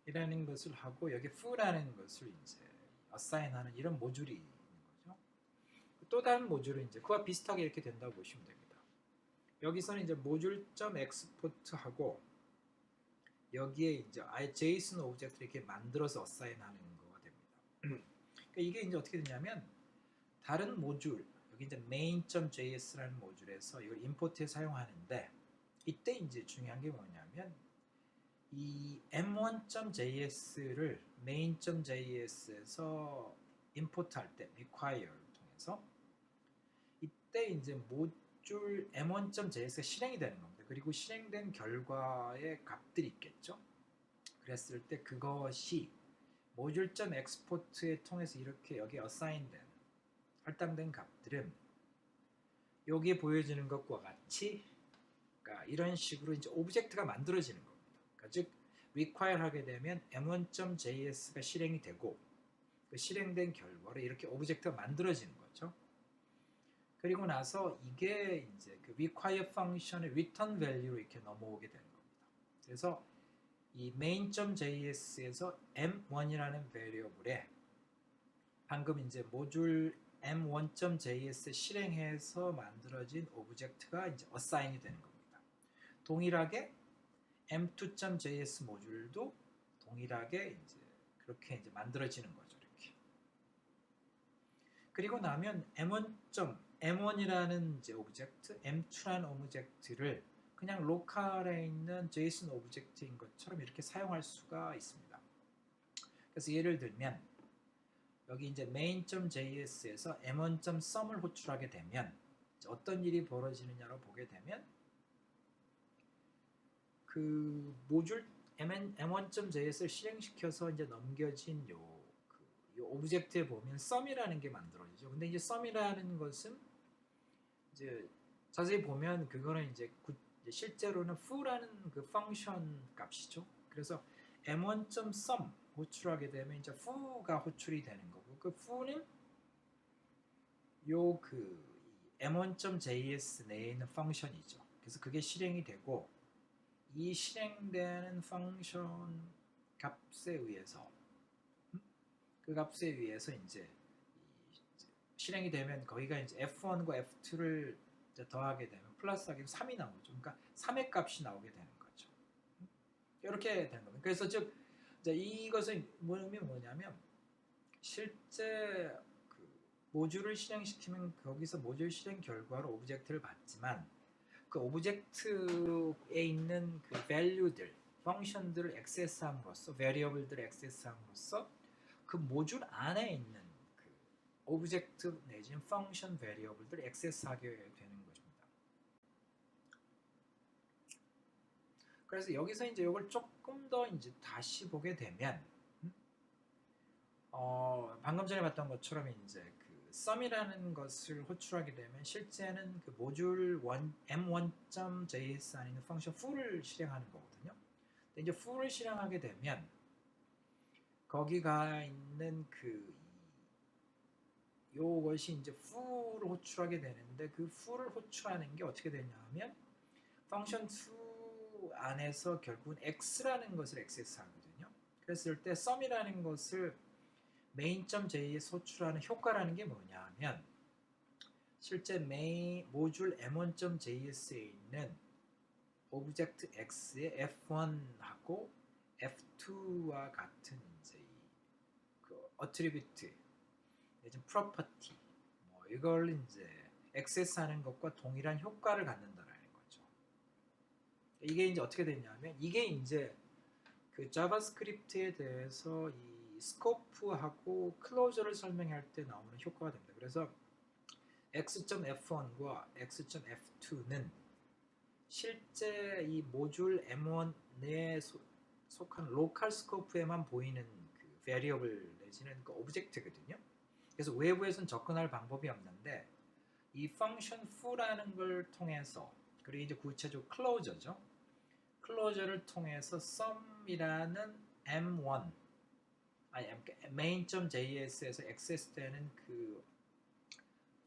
이라는 것을 하고 여기 fu라는 것을 이제 어사인하는 이런 모듈이 있는 거죠. 또 다른 모듈은 이제 그와 비슷하게 이렇게 된다고 보시면 됩니다. 여기서는 이제 모듈.export하고 여기에 이제 아예 JSON 오브젝트를 이렇게 만들어서 어사인하는 거가 됩니다. 그러니까 이게 이제 어떻게 되냐면 다른 모듈 여기 이제 main.js라는 모듈에서 이걸 임포트에 사용하는데 이때 이제 중요한 게 뭐냐면 이 m1.js를 main.js에서 임포트할 때 require를 통해서 이때 이제 모듈 m1.js가 실행이 되는 겁니다. 그리고 실행된 결과의 값들이 있겠죠. 그랬을 때 그것이 모듈.export에 통해서 이렇게 여기 assign된 할당된 값들은 여기에 보여지는 것과 같이 그러니까 이런 식으로 이제 오브젝트가 만들어지는 겁니다. 그러니까 즉 require 하게 되면 m1.js가 실행이 되고 그 실행된 결과로 이렇게 오브젝트가 만들어지는 거죠. 그리고 나서 이게 이제 그 require 펑션의 return value로 이렇게 넘어오게 되는 겁니다. 그래서 이 main.js에서 m1이라는 variable에 방금 이제 모듈 m1.js 실행해서 만들어진 오브젝트가 이제 어사인이 되는 겁니다. 동일하게 m2.js 모듈도 동일하게 이제 그렇게 이제 만들어지는 거죠. 이렇게. 그리고 나면 m1이라는 이제 오브젝트, m2라는 오브젝트를 그냥 로컬에 있는 JSON 오브젝트인 것처럼 이렇게 사용할 수가 있습니다. 그래서 예를 들면 여기 이제 main.js에서 m1.sum을 호출하게 되면 어떤 일이 벌어지느냐로 보게 되면 그 모듈 m1.js를 실행시켜서 이제 넘겨진 요 오브젝트에 보면 sum이라는 게 만들어지죠. 근데 이제 sum이라는 것은 이제 자세히 보면 그거는 이제 실제로는 fu라는 그 펑션 값이죠. 그래서 m1.sum 호출하게 되면 이제 fu가 호출이 되는 거고 그 fu는 요 그 m1.js 내에 있는 펑션이죠. 그래서 그게 실행이 되고 이 실행되는 펑션 값에 의해서 그 값에 의해서 이제 실행이 되면 거기가 이제 f1과 f2를 이제 더하게 되면 플러스하게 3이 나오죠. 그러니까 3의 값이 나오게 되는 거죠. 이렇게 되는 겁니다. 그래서 즉 이제 이것의 뭐냐면 실제 그 모듈을 실행시키면 거기서 모듈 실행 결과로 오브젝트를 받지만 그 오브젝트에 있는 그 value들, 펑션들을 액세스함으로써, variable들을 액세스함으로써 그 모듈 안에 있는 그 오브젝트 내지는 펑션 variable들을 액세스하게 되는 것입니다. 그래서 여기서 이제 이걸 조금 더 이제 다시 보게 되면, 방금 전에 봤던 것처럼 이제 그 sum이라는 것을 호출하게 되면 실제는 그 모듈 m1.js 안에 있는 펑션 fu를 실행하는 거거든요. 근데 이제 fu를 실행하게 되면 거기가 있는 그 요것이 이제 fu를 호출하게 되는데 그 fu를 호출하는 게 어떻게 되냐면 펑션 2 안에서 결국은 x라는 것을 액세스하거든요. 그랬을 때 sum이라는 것을 main.js 호출하는 효과라는 게 뭐냐면 실제 모듈 m1.js에 있는 오브젝트 x의 f1하고 f2와 같은 이제 그 어트리뷰트 내지는 프로퍼티 뭐 이걸 이제 액세스하는 것과 동일한 효과를 갖는다라는 거죠. 이게 이제 어떻게 되냐면 이게 이제 그 자바스크립트에 대해서 이 스코프하고 클로저를 설명할 때 나오는 효과가 됩니다. 그래서 x.f1과 x.f2는 실제 이 모듈 M1 내에 속한 로컬 스코프에만 보이는 그 베리어블 내지는 그 오브젝트거든요. 그래서 외부에서는 접근할 방법이 없는데 이 펑션 fu라는 걸 통해서, 그리고 이제 구체적으로 클로저죠. 클로저를 통해서 sum이라는 M1 아니 main.js에서 액세스되는 그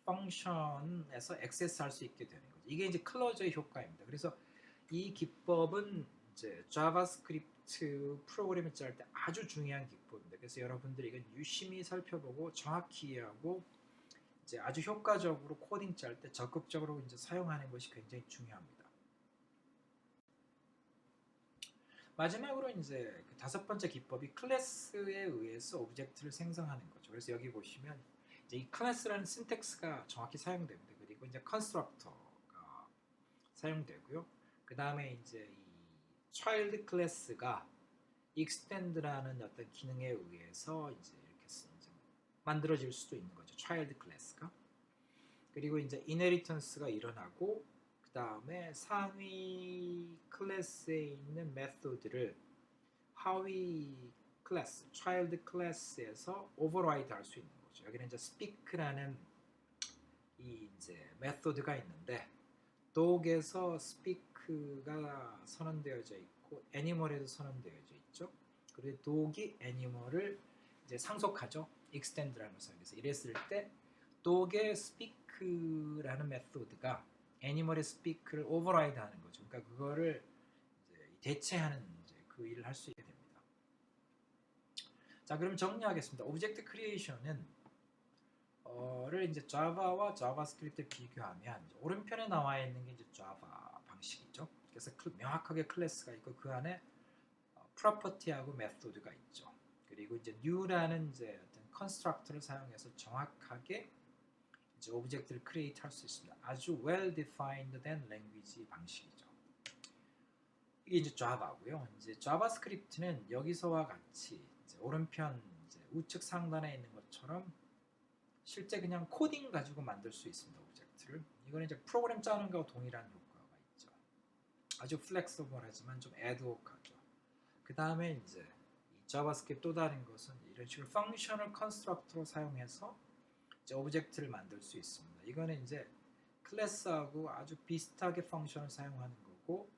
펑션에서 액세스할 수 있게 되는 거죠. 이게 이제 클로저의 효과입니다. 그래서 이 기법은 이제 자바스크립트 프로그램을 짤 때 아주 중요한 기법입니다. 그래서 여러분들이 이건 유심히 살펴보고 정확히 이해하고 이제 아주 효과적으로 코딩 짤 때 적극적으로 이제 사용하는 것이 굉장히 중요합니다. 마지막으로 이제 그 다섯 번째 기법이 클래스에 의해서 오브젝트를 생성하는 거죠. 그래서 여기 보시면 이제 이 클래스라는 신텍스가 정확히 사용됩니다. 그리고 이제 컨스트럭터가 사용되고요. 그 다음에 이제 이 child 클래스가 extend라는 어떤 기능에 의해서 이제 이렇게 이제 만들어질 수도 있는 거죠. child 클래스가. 그리고 이제 inheritance가 일어나고 그 다음에 상위 클래스에 있는 메소드를 하위 클래스, child 클래스에서 override 할 수 있는 거죠. 여기는 이제 speak라는 이 이제 메소드가 있는데 dog에서 speak가 선언되어져 있고 animal에도 선언되어져 있죠. 그리고 dog이 animal을 이제 상속하죠. extend라는 것을 사용해서 이랬을 때 dog의 speak라는 메소드가 animal의 speak를 override 하는 거죠. 그러니까 그거를 이제 대체하는 이제 그 일을 할 수 있게 됩니다. 자, 그럼 정리하겠습니다. 오브젝트 크리에이션은 를 이제 자바와 자바스크립트 비교하면 오른편에 나와 있는 게 이제 자바 방식이죠. 그래서 명확하게 클래스가 있고 그 안에 프로퍼티하고 메소드가 있죠. 그리고 이제 new라는 이제 어떤 컨스트럭터를 사용해서 정확하게 이제 오브젝트를 크리에이트 할 수 있습니다. 아주 well defined 된 랭귀지 방식이죠. 이게 이제 자바고요. 이제 자바스크립트는 여기서와 같이 이제 오른편 이제 우측 상단에 있는 것처럼 실제 그냥 코딩 가지고 만들 수 있습니다. 오브젝트를. 이거는 이제 프로그램 짜는 거와 동일한 효과가 있죠. 아주 플렉서블하지만 좀 애드호크하죠. 그 다음에 이제 이 자바스크립트 또 다른 것은 이런 식으로 펑셔널 컨스트럭터로 사용해서 이제 오브젝트를 만들 수 있습니다. 이거는 이제 클래스하고 아주 비슷하게 펑션을 사용하는 거고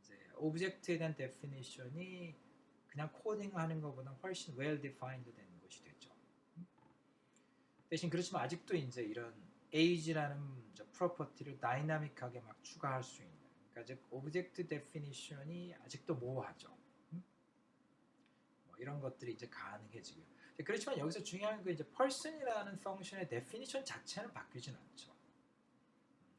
이제 오브젝트에 대한 데피니션이 그냥 코딩하는 것보다 훨씬 well defined 된 것이 되죠. 대신 그렇지만 아직도 이제 이런 age라는 프로퍼티를 다이나믹하게 막 추가할 수 있는, 그러니까 즉 오브젝트 데피니션이 아직도 모호하죠. 뭐 이런 것들이 이제 가능해지고요. 그렇지만 여기서 중요한 건 이제 person이라는 펑션의 데피니션 자체는 바뀌진 않죠.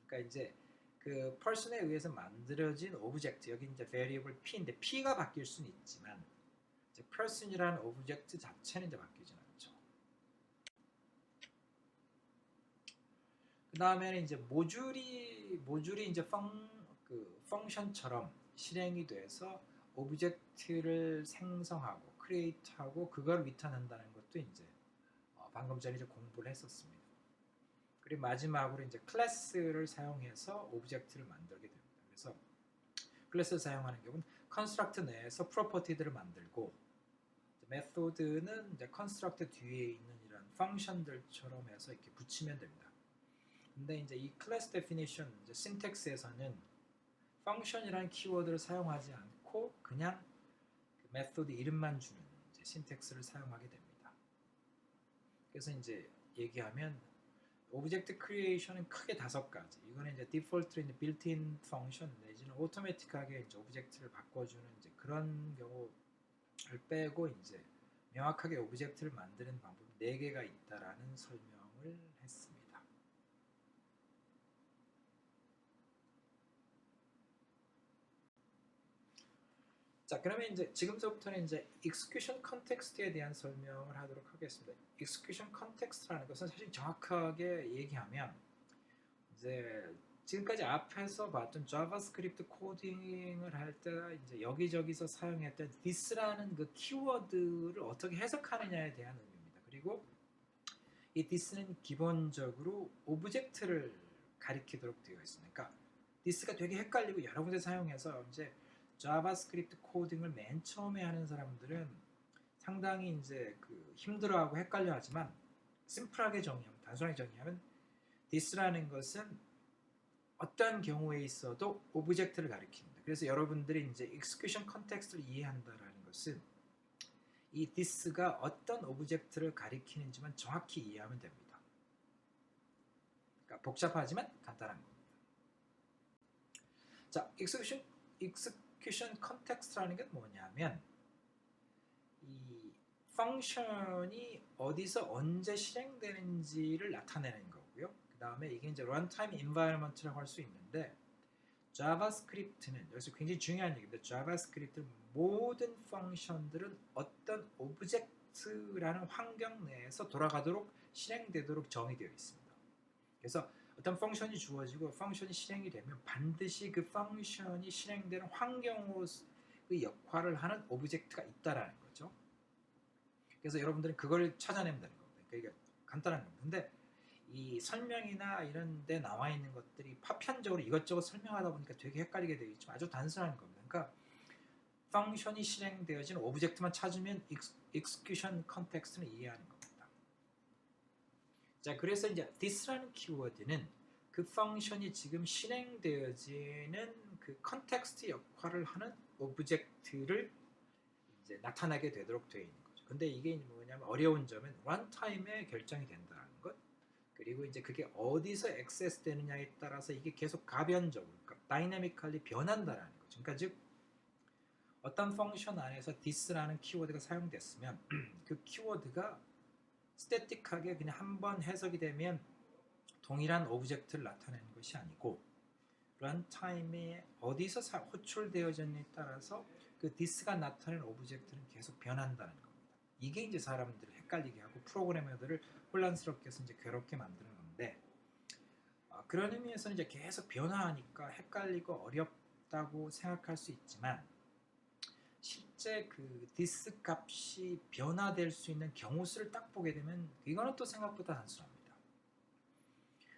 그러니까 이제 그 person에 의해서 만들어진 오브젝트, 여기 이제 variable p인데 p가 바뀔 수는 있지만 이제 person이라는 오브젝트 자체는 이제 바뀌진 않죠. 그 다음에는 이제 모듈이 이제 펑션처럼 실행이 돼서 오브젝트를 생성하고 크리에이트하고 그걸 리턴한다는 것도 이제 방금 전에 이제 공부를 했었습니다. 그리고 마지막으로 이제 클래스를 사용해서 오브젝트를 만들게 됩니다. 그래서 클래스를 사용하는 경우는 컨스트럭트 내에서 프로퍼티들을 만들고 메소드는 이제 컨스트럭트 뒤에 있는 이런 펑션들처럼 해서 이렇게 붙이면 됩니다. 근데 이제 이 클래스 데피니션 이제 신텍스에서는 펑션이라는 키워드를 사용하지 않고 그냥 그 메소드 이름만 주는 이제 신텍스를 사용하게 됩니다. 그래서 이제 얘기하면 오브젝트 크리에이션은 크게 5가지. 이거는 이제 디폴트로 이제 빌트인 펑션 내지는 오토매틱하게 이제 오브젝트를 바꿔주는 이제 그런 경우를 빼고 이제 명확하게 오브젝트를 만드는 방법 4개가 있다라는 설명을 했습니다. 자, 그러면 이제 지금부터는 이제 execution context에 대한 설명을 하도록 하겠습니다. execution context라는 것은 사실 정확하게 얘기하면 이제 지금까지 앞에서 봤던 자바스크립트 코딩을 할 때 이제 여기저기서 사용했던 this라는 그 키워드를 어떻게 해석하느냐에 대한 의미입니다. 그리고 이 this는 기본적으로 오브젝트를 가리키도록 되어 있습니다. 그러니까 this가 되게 헷갈리고 여러 군데 사용해서 이제 자바스크립트 코딩을 맨 처음에 하는 사람들은 상당히 이제 그 힘들어하고 헷갈려하지만 심플하게 정의하면 단순하게 정의하면 this라는 것은 어떤 경우에 있어도 오브젝트를 가리킵니다. 그래서 여러분들이 이제 execution context를 이해한다라는 것은 이 this가 어떤 오브젝트를 가리키는지만 정확히 이해하면 됩니다. 그러니까 복잡하지만 간단한 겁니다. 자, execution context라는 게 뭐냐면 이 펑션이 어디서 언제 실행되는지를 나타내는 거고요. 그 다음에 이게 이제 runtime environment라고 할 수 있는데 자바스크립트는 여기서 굉장히 중요한 얘기입니다. 자바스크립트 모든 펑션들은 어떤 오브젝트라는 환경 내에서 돌아가도록 실행되도록 정의되어 있습니다. 그래서 어떤 펑션이 주어지고 펑션이 실행이 되면 반드시 그 펑션이 실행되는 환경으로 그 역할을 하는 오브젝트가 있다라는 거죠. 그래서 여러분들은 그걸 찾아내면 되는 겁니다. 그러니까 이게 간단한 겁니다. 근데 이 설명이나 이런 데 나와 있는 것들이 파편적으로 이것저것 설명하다 보니까 되게 헷갈리게 되어 있지만 아주 단순한 겁니다. 그러니까 펑션이 실행되어진 오브젝트만 찾으면 execution context는 이해하는 겁니다. 자, 그래서 이제 this라는 키워드는 그 펑션이 지금 실행되어지는 그 컨텍스트 역할을 하는 오브젝트를 이제 나타나게 되도록 되어 있는 거죠. 근데 이게 뭐냐면 어려운 점은 런타임에 결정이 된다는 것. 그리고 이제 그게 어디서 액세스 되느냐에 따라서 이게 계속 가변적으로, 그러니까 다이내미컬리 변한다라는 거죠. 그러니까 즉 어떤 펑션 안에서 this라는 키워드가 사용됐으면 그 키워드가 스태틱하게 그냥 한번 해석이 되면 동일한 오브젝트를 나타내는 것이 아니고 런타임에 어디서 호출되어졌냐에 따라서 그 this가 나타내는 오브젝트는 계속 변한다는 겁니다. 이게 이제 사람들을 헷갈리게 하고 프로그래머들을 혼란스럽게 해서 이제 괴롭게 만드는 건데 그런 의미에서는 이제 계속 변화하니까 헷갈리고 어렵다고 생각할 수 있지만 실제 그 디스 값이 변화될 수 있는 경우 수를 딱 보게 되면 이거는 또 생각보다 단순합니다.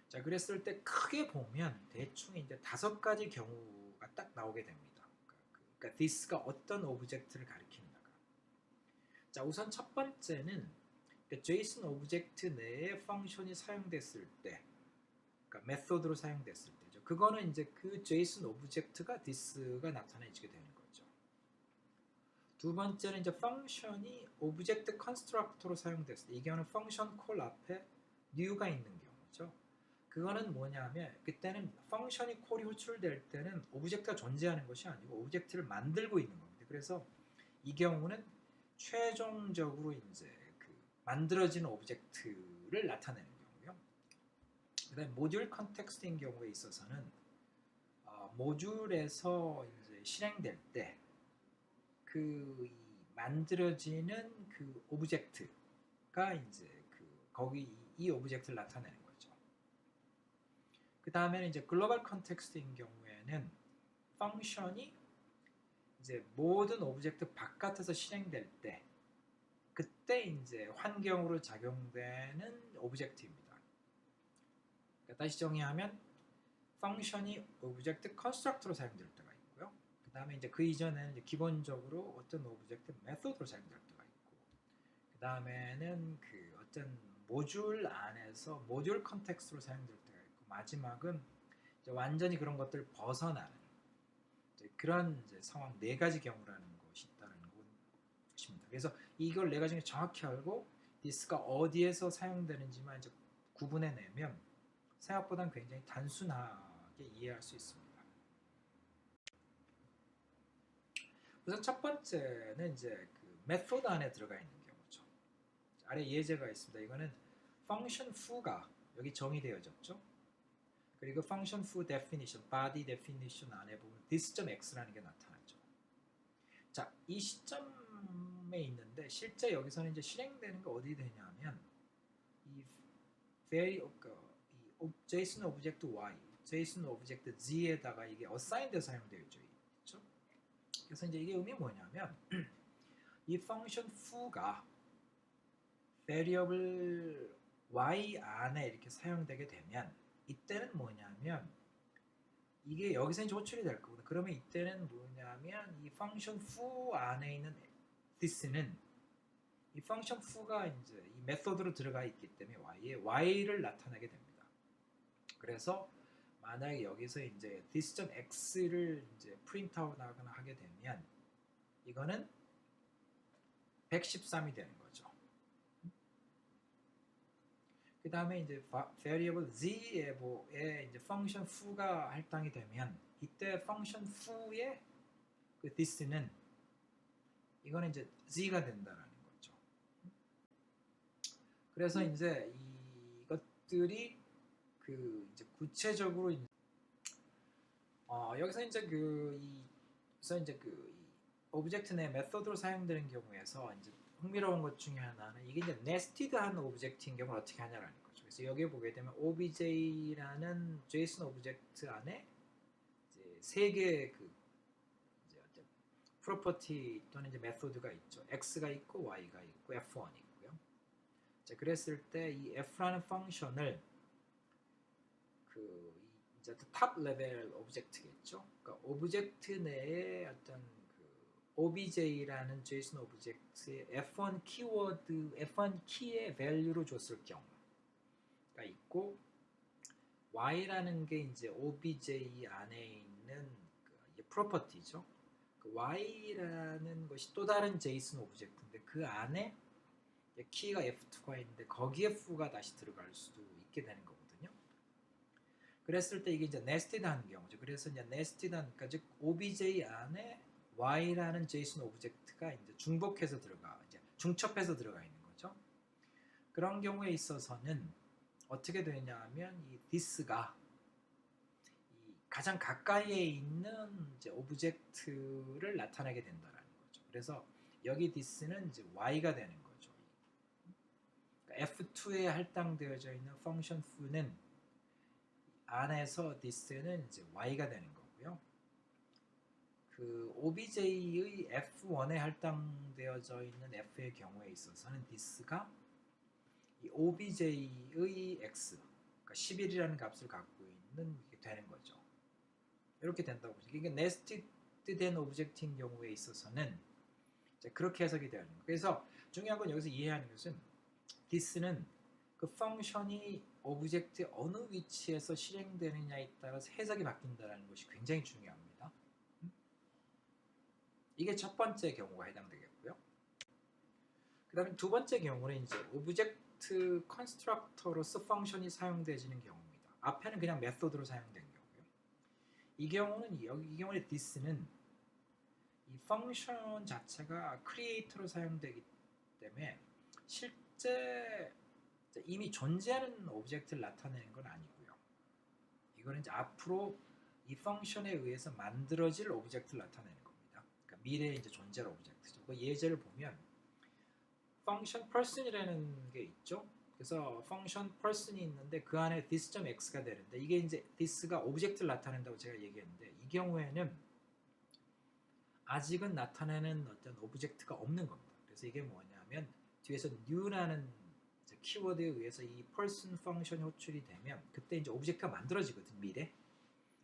자, 그랬을 때 크게 보면 대충 이제 5가지 경우가 딱 나오게 됩니다. 그러니까 this가 어떤 오브젝트를 가리키는가가. 자, 우선 첫 번째는 JSON 오브젝트 내에 펑션이 사용됐을 때, 그러니까 메소드로 사용됐을 때죠. 그거는 이제 그 JSON 오브젝트가 this가 나타내지게 되는 거죠. 두 번째는 이제 펑션이 오브젝트 컨스트럭터로 사용됐을 때, 이 경우는 펑션 콜 앞에 new가 있는 경우죠. 그거는 뭐냐면 그때는 펑션이 콜이 호출될 때는 오브젝트가 존재하는 것이 아니고 오브젝트를 만들고 있는 겁니다. 그래서 이 경우는 최종적으로 이제 그 만들어진 오브젝트를 나타내는 경우요. 그다음에 모듈 컨텍스트인 경우에 있어서는 모듈에서 이제 실행될 때 그 만들어지는 그 오브젝트가 이제 그 거기 이 오브젝트를 나타내는 거죠. 그 다음에는 이제 글로벌 컨텍스트인 경우에는 펑션이 이제 모든 오브젝트 바깥에서 실행될 때 그때 이제 환경으로 작용되는 오브젝트입니다. 그러니까 다시 정의하면 펑션이 오브젝트 컨스트럭터로 사용될 때가 있고요. 그 다음에 이제 그 이전에는 이제 기본적으로 어떤 오브젝트 메소드로 사용될 때가 있고, 그 다음에는 그 어떤 모듈 안에서 모듈 컨텍스트로 사용될 때가 있고, 마지막은 이제 완전히 그런 것들 벗어나는 이제 그런 이제 상황 4가지 경우라는 것이 있다는 것입니다. 그래서 이걸 4가지 정확히 알고 this가 어디에서 사용되는지만 이제 구분해내면 생각보다는 굉장히 단순하게 이해할 수 있습니다. 우선 첫 번째는 이제 그 메소드 안에 들어가 있는 경우죠. 아래 예제가 있습니다. 이거는 function foo가 여기 정의되어졌죠. 그리고 function foo definition, body definition 안에 보면 this.x라는 게 나타나죠. 자, 이 시점에 있는데 실제 여기서는 이제 실행되는 게 어디 되냐면 이 JSON 오브젝트 Y, JSON 오브젝트 Z에다가 이게 assigned 사용되어 있죠. 그렇죠? 그래서 이제 이게 의미가 뭐냐면 이 펑션 foo가 variable y 안에 이렇게 사용되게 되면 이때는 뭐냐면 이게 여기서 이제 호출이 될 거거든. 그러면 이때는 뭐냐면 이 펑션 foo 안에 있는 this는 이 펑션 foo가 이제 이 메소드로 들어가 있기 때문에 y에 y를 나타내게 됩니다. 그래서 만약에 여기서 이제 this.x를 이제 프린트아웃하거나 하게 되면 이거는 113이 되는 거죠. 그 다음에 이제 variable z에 이제 function foo가 할당이 되면 이때 function foo의 그 this는 이거는 이제 z가 된다라는 거죠. 그래서 이제 이것들이 그 이제 구체적으로 여기서 이제 그래서 이제 그 오브젝트 내 메소드로 사용되는 경우에서 이제 흥미로운 것 중에 하나는 이게 이제 네스티드한 오브젝트인 경우는 어떻게 하냐라는 거죠. 그래서 여기에 보게 되면 obj라는 JSON 오브젝트 안에 이제 세 개의 그 이제 어떤 프로퍼티 또는 이제 메소드가 있죠. x가 있고 y가 있고 f1이 있고요. 자, 그랬을 때 이 f라는 펑션을 그 이제 탑 레벨 오브젝트겠죠. 그러니까 오브젝트 내에 어떤 obj라는 JSON 오브젝트의 f1 키워드, f1 키의 밸류로 줬을 경우가 있고 y라는 게 이제 obj 안에 있는 그 프로퍼티죠. 그 y라는 것이 또 다른 JSON 오브젝트인데 그 안에 키가 f2가 있는데 거기에 f가 다시 들어갈 수도 있게 되는 거거든요. 그랬을 때 이게 이제 네스티드한 경우죠. 그래서 이제 네스티드한, 그러니까 즉 obj 안에 y라는 JSON 오브젝트가 이제 중복해서 들어가, 이제 중첩해서 들어가 있는 거죠. 그런 경우에 있어서는 어떻게 되냐면 이 this가 이 가장 가까이에 있는 이제 오브젝트를 나타내게 된다라는 거죠. 그래서 여기 this는 이제 y가 되는 거죠. 그러니까 f2에 할당되어져 있는 펑션 foo는 안에서 this는 이제 y가 되는 거고요. 그 obj의 f1에 할당되어져 있는 f의 경우에 있어서는 this가 이 obj의 x, 그러니까 11이라는 값을 갖고 있는 게 되는 거죠. 이렇게 된다고 보죠. 이게 네스티드된 오브젝트인 경우에 있어서는 이제 그렇게 해석이 되는 거예요. 그래서 중요한 건 여기서 이해하는 것은 this는 그 펑션이 오브젝트의 어느 위치에서 실행되느냐에 따라서 해석이 바뀐다는 것이 굉장히 중요합니다. 이게 첫 번째 경우가 해당되겠고요. 그 다음에 두 번째 경우는 이제 오브젝트 컨스트럭터로서 펑션이 사용되지는 경우입니다. 앞에는 그냥 메소드로 사용된 경우고요. 이 경우는 이 경우에 this는 이 펑션 자체가 크리에이터로 사용되기 때문에 실제 이미 존재하는 오브젝트를 나타내는 건 아니고요. 이거는 이제 앞으로 이 펑션에 의해서 만들어질 오브젝트를 나타내는 겁니다. 그러니까 미래에 이제 존재할 오브젝트죠. 그 예제를 보면 펑션 person이라는 게 있죠. 그래서 펑션 person이 있는데 그 안에 this.x가 되는데 이게 이제 this가 오브젝트를 나타낸다고 제가 얘기했는데 이 경우에는 아직은 나타내는 어떤 오브젝트가 없는 겁니다. 그래서 이게 뭐냐면 뒤에서 new라는 키워드에 의해서 이 person 펑션이 호출이 되면 그때 이제 오브젝트가 만들어지거든. 미래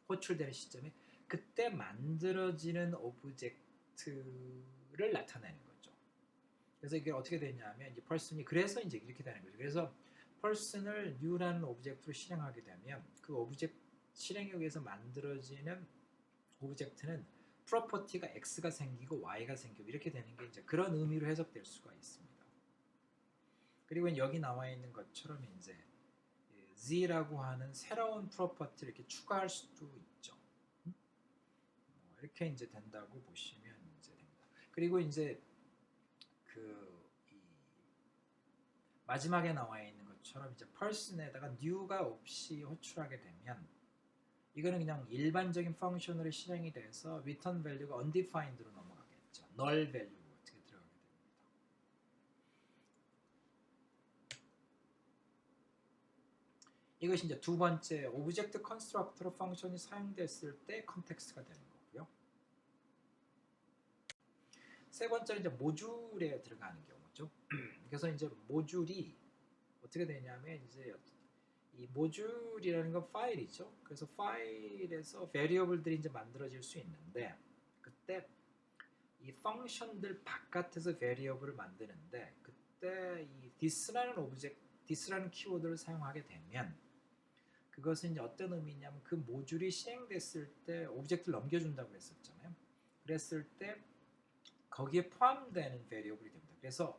호출되는 시점에 그때 만들어지는 오브젝트를 나타내는 거죠. 그래서 이게 어떻게 되냐면 이제 person이 그래서 이제 이렇게 되는 거죠. 그래서 person을 new라는 오브젝트로 실행하게 되면 그 오브젝트 실행에 의해서 만들어지는 오브젝트는 프로퍼티가 x가 생기고 y가 생기고 이렇게 되는 게 이제 그런 의미로 해석될 수가 있습니다. 그리고 여기 나와 있는 것처럼 이제 z라고 하는 새로운 프로퍼티를 이렇게 추가할 수도 있죠. 이렇게 이제 된다고 보시면 이제 됩니다. 그리고 이제 마지막에 나와 있는 것처럼 이제 person에다가 new가 없이 호출하게 되면 이거는 그냥 일반적인 펑션으로 실행이 돼서 return value가 undefined로 넘어가겠죠. null value 어떻게 들어가게 됩니다. 이것이 이제 두 번째 오브젝트 컨스트럭터로 펑션이 사용됐을 때 컨텍스트가 되는 거고요. 세 번째는 이제 모듈에 들어가는 경우죠. 그래서 이제 모듈이 어떻게 되냐면 이제 이 모듈이라는 건 파일이죠. 그래서 파일에서 베리어블들이 이제 만들어질 수 있는데 그때 이 펑션들 바깥에서 베리어블을 만드는데 그때 이 this라는 키워드를 사용하게 되면 그것은 이제 어떤 의미냐면 그 모듈이 시행됐을 때 오브젝트를 넘겨준다고 했었잖아요. 그랬을 때 거기에 포함되는 베리어블이 됩니다. 그래서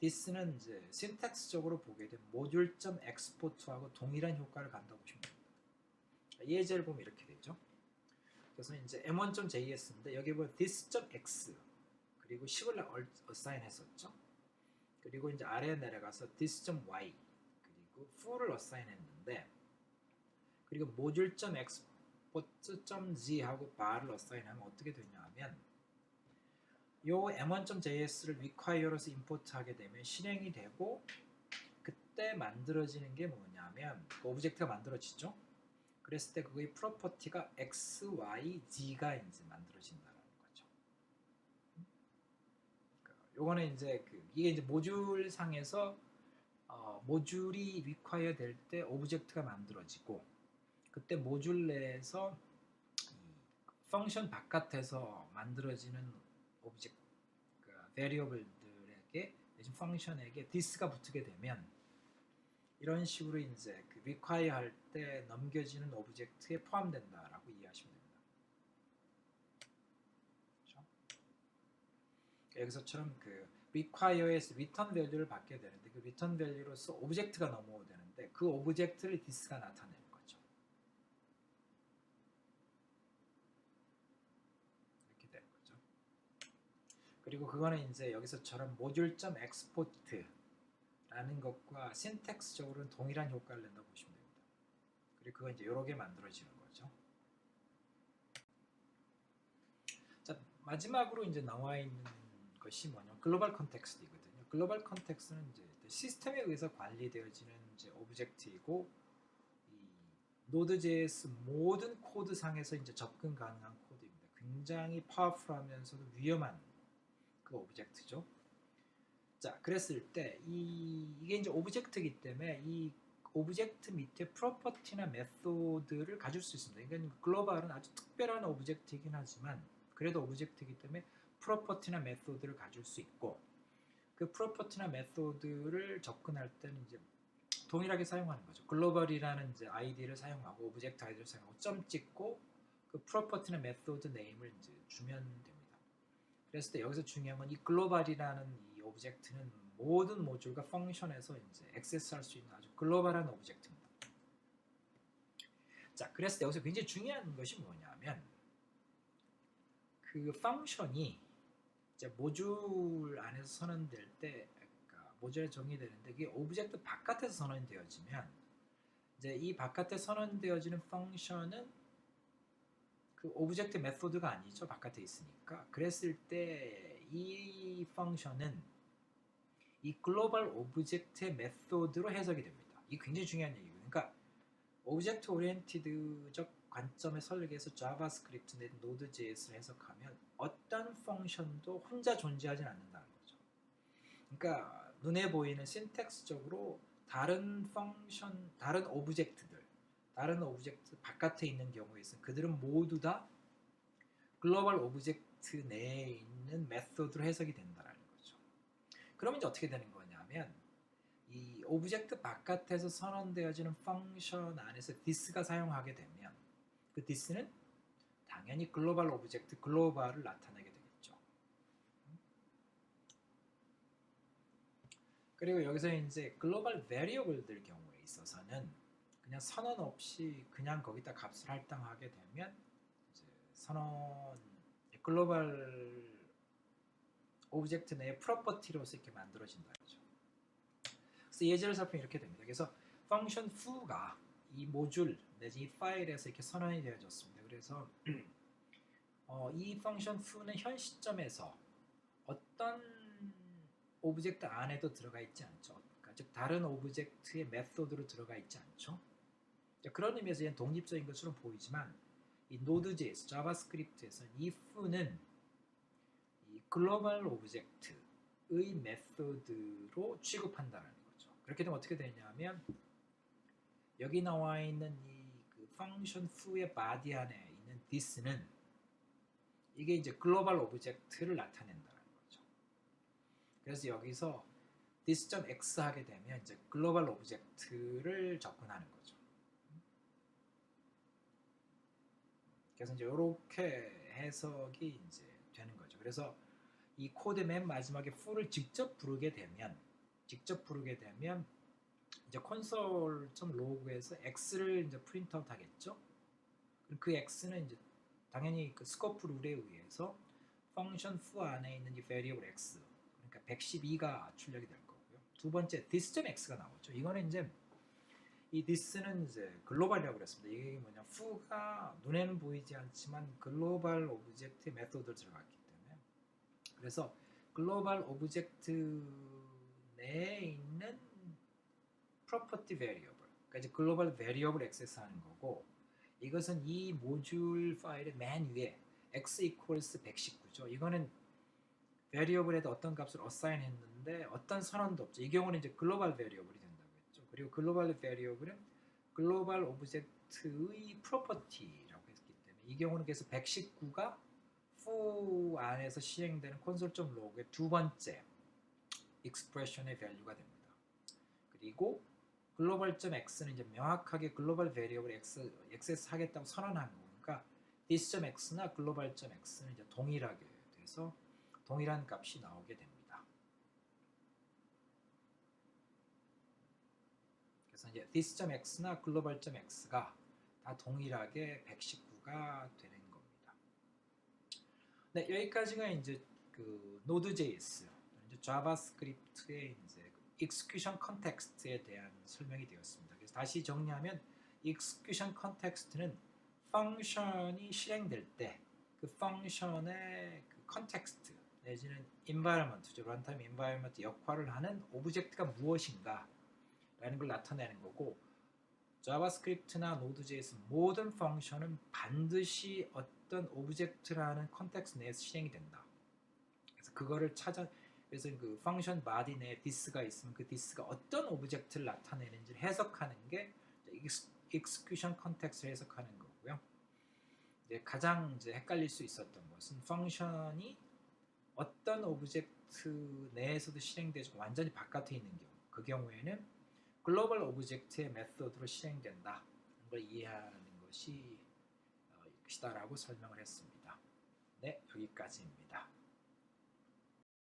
this는 이제 신텍스적으로 보게 되면 모듈.export하고 동일한 효과를 간다고 보시면 됩니다. 예제를 보면 이렇게 되죠. 그래서 이제 m1.js인데 여기 보면 this.x 그리고 10을 assign 했었죠. 그리고 이제 아래에 내려가서 this.y 그리고 full을 assign 했는데 그리고 module.export.z 하고 bar를 assign 하면 어떻게 되냐면 요 m1.js를 require로서 임포트하게 되면 실행이 되고 그때 만들어지는 게 뭐냐면 그 오브젝트가 만들어지죠. 그랬을 때 그의 프로퍼티가 x, y, z가 이제 만들어진다는 거죠. 요거는 이제 이게 이제 모듈 상에서 모듈이 require 될 때 오브젝트가 만들어지고 그때 모듈 내에서 펑션 바깥에서 만들어지는 오브젝트 베리어블들에게 펑션에게 this가 붙게 되면 이런 식으로 이제 그 require 할 때 넘겨지는 오브젝트에 포함된다라고 이해하시면 됩니다. 그렇죠? 여기서처럼 그 require에서 return value를 받게 되는데 그 return value로서 오브젝트가 넘어오게 되는데 그 오브젝트를 this가 나타내는 거죠. 이렇게 되는 거죠. 그리고 그거는 이제 여기서처럼 module.export 라는 것과 신텍스적으로는 동일한 효과를 낸다고 보시면 됩니다. 그리고 그건 이제 여러 개 만들어지는 거죠. 자, 마지막으로 이제 나와 있는 것이 뭐냐면 글로벌 컨텍스트이거든요. 글로벌 컨텍스트는 이제 시스템에 의해서 관리되어지는 이제 오브젝트이고 이 Node.js 모든 코드상에서 이제 접근 가능한 코드입니다. 굉장히 파워풀하면서도 위험한 그 오브젝트죠. 자, 그랬을 때 이게 이제 오브젝트이기 때문에 이 오브젝트 밑에 프로퍼티나 메소드를 가질 수 있습니다. 그러니까 글로벌은 아주 특별한 오브젝트이긴 하지만 그래도 오브젝트이기 때문에 프로퍼티나 메소드를 가질 수 있고 그 프로퍼티나 메소드를 접근할 때는 이제 동일하게 사용하는 거죠. 글로벌이라는 이제 아이디를 사용하고 오브젝트 아이디를 사용하고 점 찍고 그 프로퍼티나 메소드 네임을 이제 주면 됩니다. 그랬을 때 여기서 중요한 건 이 글로벌이라는 이 오브젝트는 모든 모듈과 펑션에서 이제 액세스할 수 있는 아주 글로벌한 오브젝트입니다. 자, 그랬을 때 여기서 굉장히 중요한 것이 뭐냐면 그 펑션이 이제 모듈 안에서 선언될 때 그러니까 모듈에 정의되는데 이게 오브젝트 바깥에서 선언이 되어지면 이제 이 바깥에 선언되어지는 펑션은 그 오브젝트 메소드가 아니죠. 바깥에 있으니까. 그랬을 때 이 펑션은 이 글로벌 오브젝트의 메소드로 해석이 됩니다. 이게 굉장히 중요한 얘기예요. 그러니까 오브젝트 오리엔티드적 관점의 설계에서 자바스크립트 내지 노드.js를 해석하면 어떤 펑션도 혼자 존재하지 않는다는 거죠. 그러니까 눈에 보이는 신텍스적으로 다른 펑션, 다른 오브젝트 바깥에 있는 경우에 있으면 그들은 모두 다 글로벌 오브젝트 내에 있는 메소드로 해석이 된다는 거죠. 그러면 이제 어떻게 되는 거냐면 이 오브젝트 바깥에서 선언되어지는 펑션 안에서 this가 사용하게 되면 그 this는 당연히 글로벌 오브젝트 글로벌을 나타내게 되겠죠. 그리고 여기서 이제 글로벌 베리어블들 경우에 있어서는 그냥 선언 없이 그냥 거기다 값을 할당하게 되면 이제 선언 글로벌 오브젝트 내의 프로퍼티로서 이렇게 만들어진다 거죠. 그래서 예제를 살피면 이렇게 됩니다. 그래서 펑션 fu가 이 모듈 내지 이 파일에서 이렇게 선언이 되어졌습니다. 그래서 이 펑션 fu는 현 시점에서 어떤 오브젝트 안에도 들어가 있지 않죠. 그러니까 즉 다른 오브젝트의 메소드로 들어가 있지 않죠. 그런 의미에서 얘는 독립적인 것처럼 보이지만 이 Node.js, 자바스크립트에서 이 fu는 이 글로벌 오브젝트의 메소드로 취급한다는 거죠. 그렇게 되면 어떻게 되냐면 여기 나와 있는 이그 펑션 fu의 body 안에 있는 this는 이게 이제 글로벌 오브젝트를 나타낸다는 거죠. 그래서 여기서 this.x 하게 되면 이제 글로벌 오브젝트를 접근하는 거죠. 그래서 이제 이렇게 해석이 이제 되는 거죠. 그래서 이 코드 맨 마지막에 fu를 직접 부르게 되면 이제 console.log에서 x를 이제 프린트아웃 하겠죠. 그 x는 이제 당연히 그 스코프 룰에 의해서 펑션 foo 안에 있는 이 variable x, 그러니까 112가 출력이 될 거고요. 두 번째 this.x가 나오죠. 이거는 이제 이 this는 이제 글로벌이라고 그랬습니다. 이게 뭐냐, foo가 눈에는 보이지 않지만 글로벌 오브젝트 메소드를 들어갔기 때문에, 그래서 글로벌 오브젝트 내에 있는 property variable, 그러니까 이제 글로벌 variable 액세스하는 거고, 이것은 이 모듈 파일의 맨 위에 x equals 119죠. 이거는 variable에다 어떤 값을 assign 했는데 어떤 선언도 없죠. 이 경우는 이제 글로벌 variable이 된다고 했죠. 그리고 글로벌 variable은 글로벌 오브젝트의 property라고 했기 때문에 이 경우는 그래서 119가 foo 안에서 시행되는 console.log의 두 번째 expression의 value가 됩니다. 그리고 글로벌.x는 이제 명확하게 글로벌 베리어블 x 액세스 하겠다고 선언한 거니까 this.x나 글로벌.x는 이제 동일하게 돼서 동일한 값이 나오게 됩니다. 그래서 이제 this.x나 글로벌.x가 다 동일하게 119가 되는 겁니다. 네, 여기까지가 이제 그 Node.js, 이제 자바스크립트의 이제 execution context에 대한 설명이 되었습니다. 그래서 다시 정리하면 execution context는 펑션이 실행될 때 그 펑션의 그 context 내지는 environment, runtime environment 역할을 하는 오브젝트가 무엇인가 라는 걸 나타내는 거고, 자바스크립트나 Node.js 모든 펑션은 반드시 어떤 오브젝트라는 컨텍스트 내에서 실행이 된다. 그래서 그거를 그래서 그 펑션 바디 내에 this가 있으면 그 this가 어떤 오브젝트를 나타내는지를 해석하는 게 execution context를 해석하는 거고요. 이제 가장 이제 헷갈릴 수 있었던 것은 펑션이 어떤 오브젝트 내에서도 실행되고 완전히 바깥에 있는 경우, 그 경우에는 글로벌 오브젝트의 메소드로 실행된다는 걸 이해하는 것이 것이다라고 설명을 했습니다. 네, 여기까지입니다.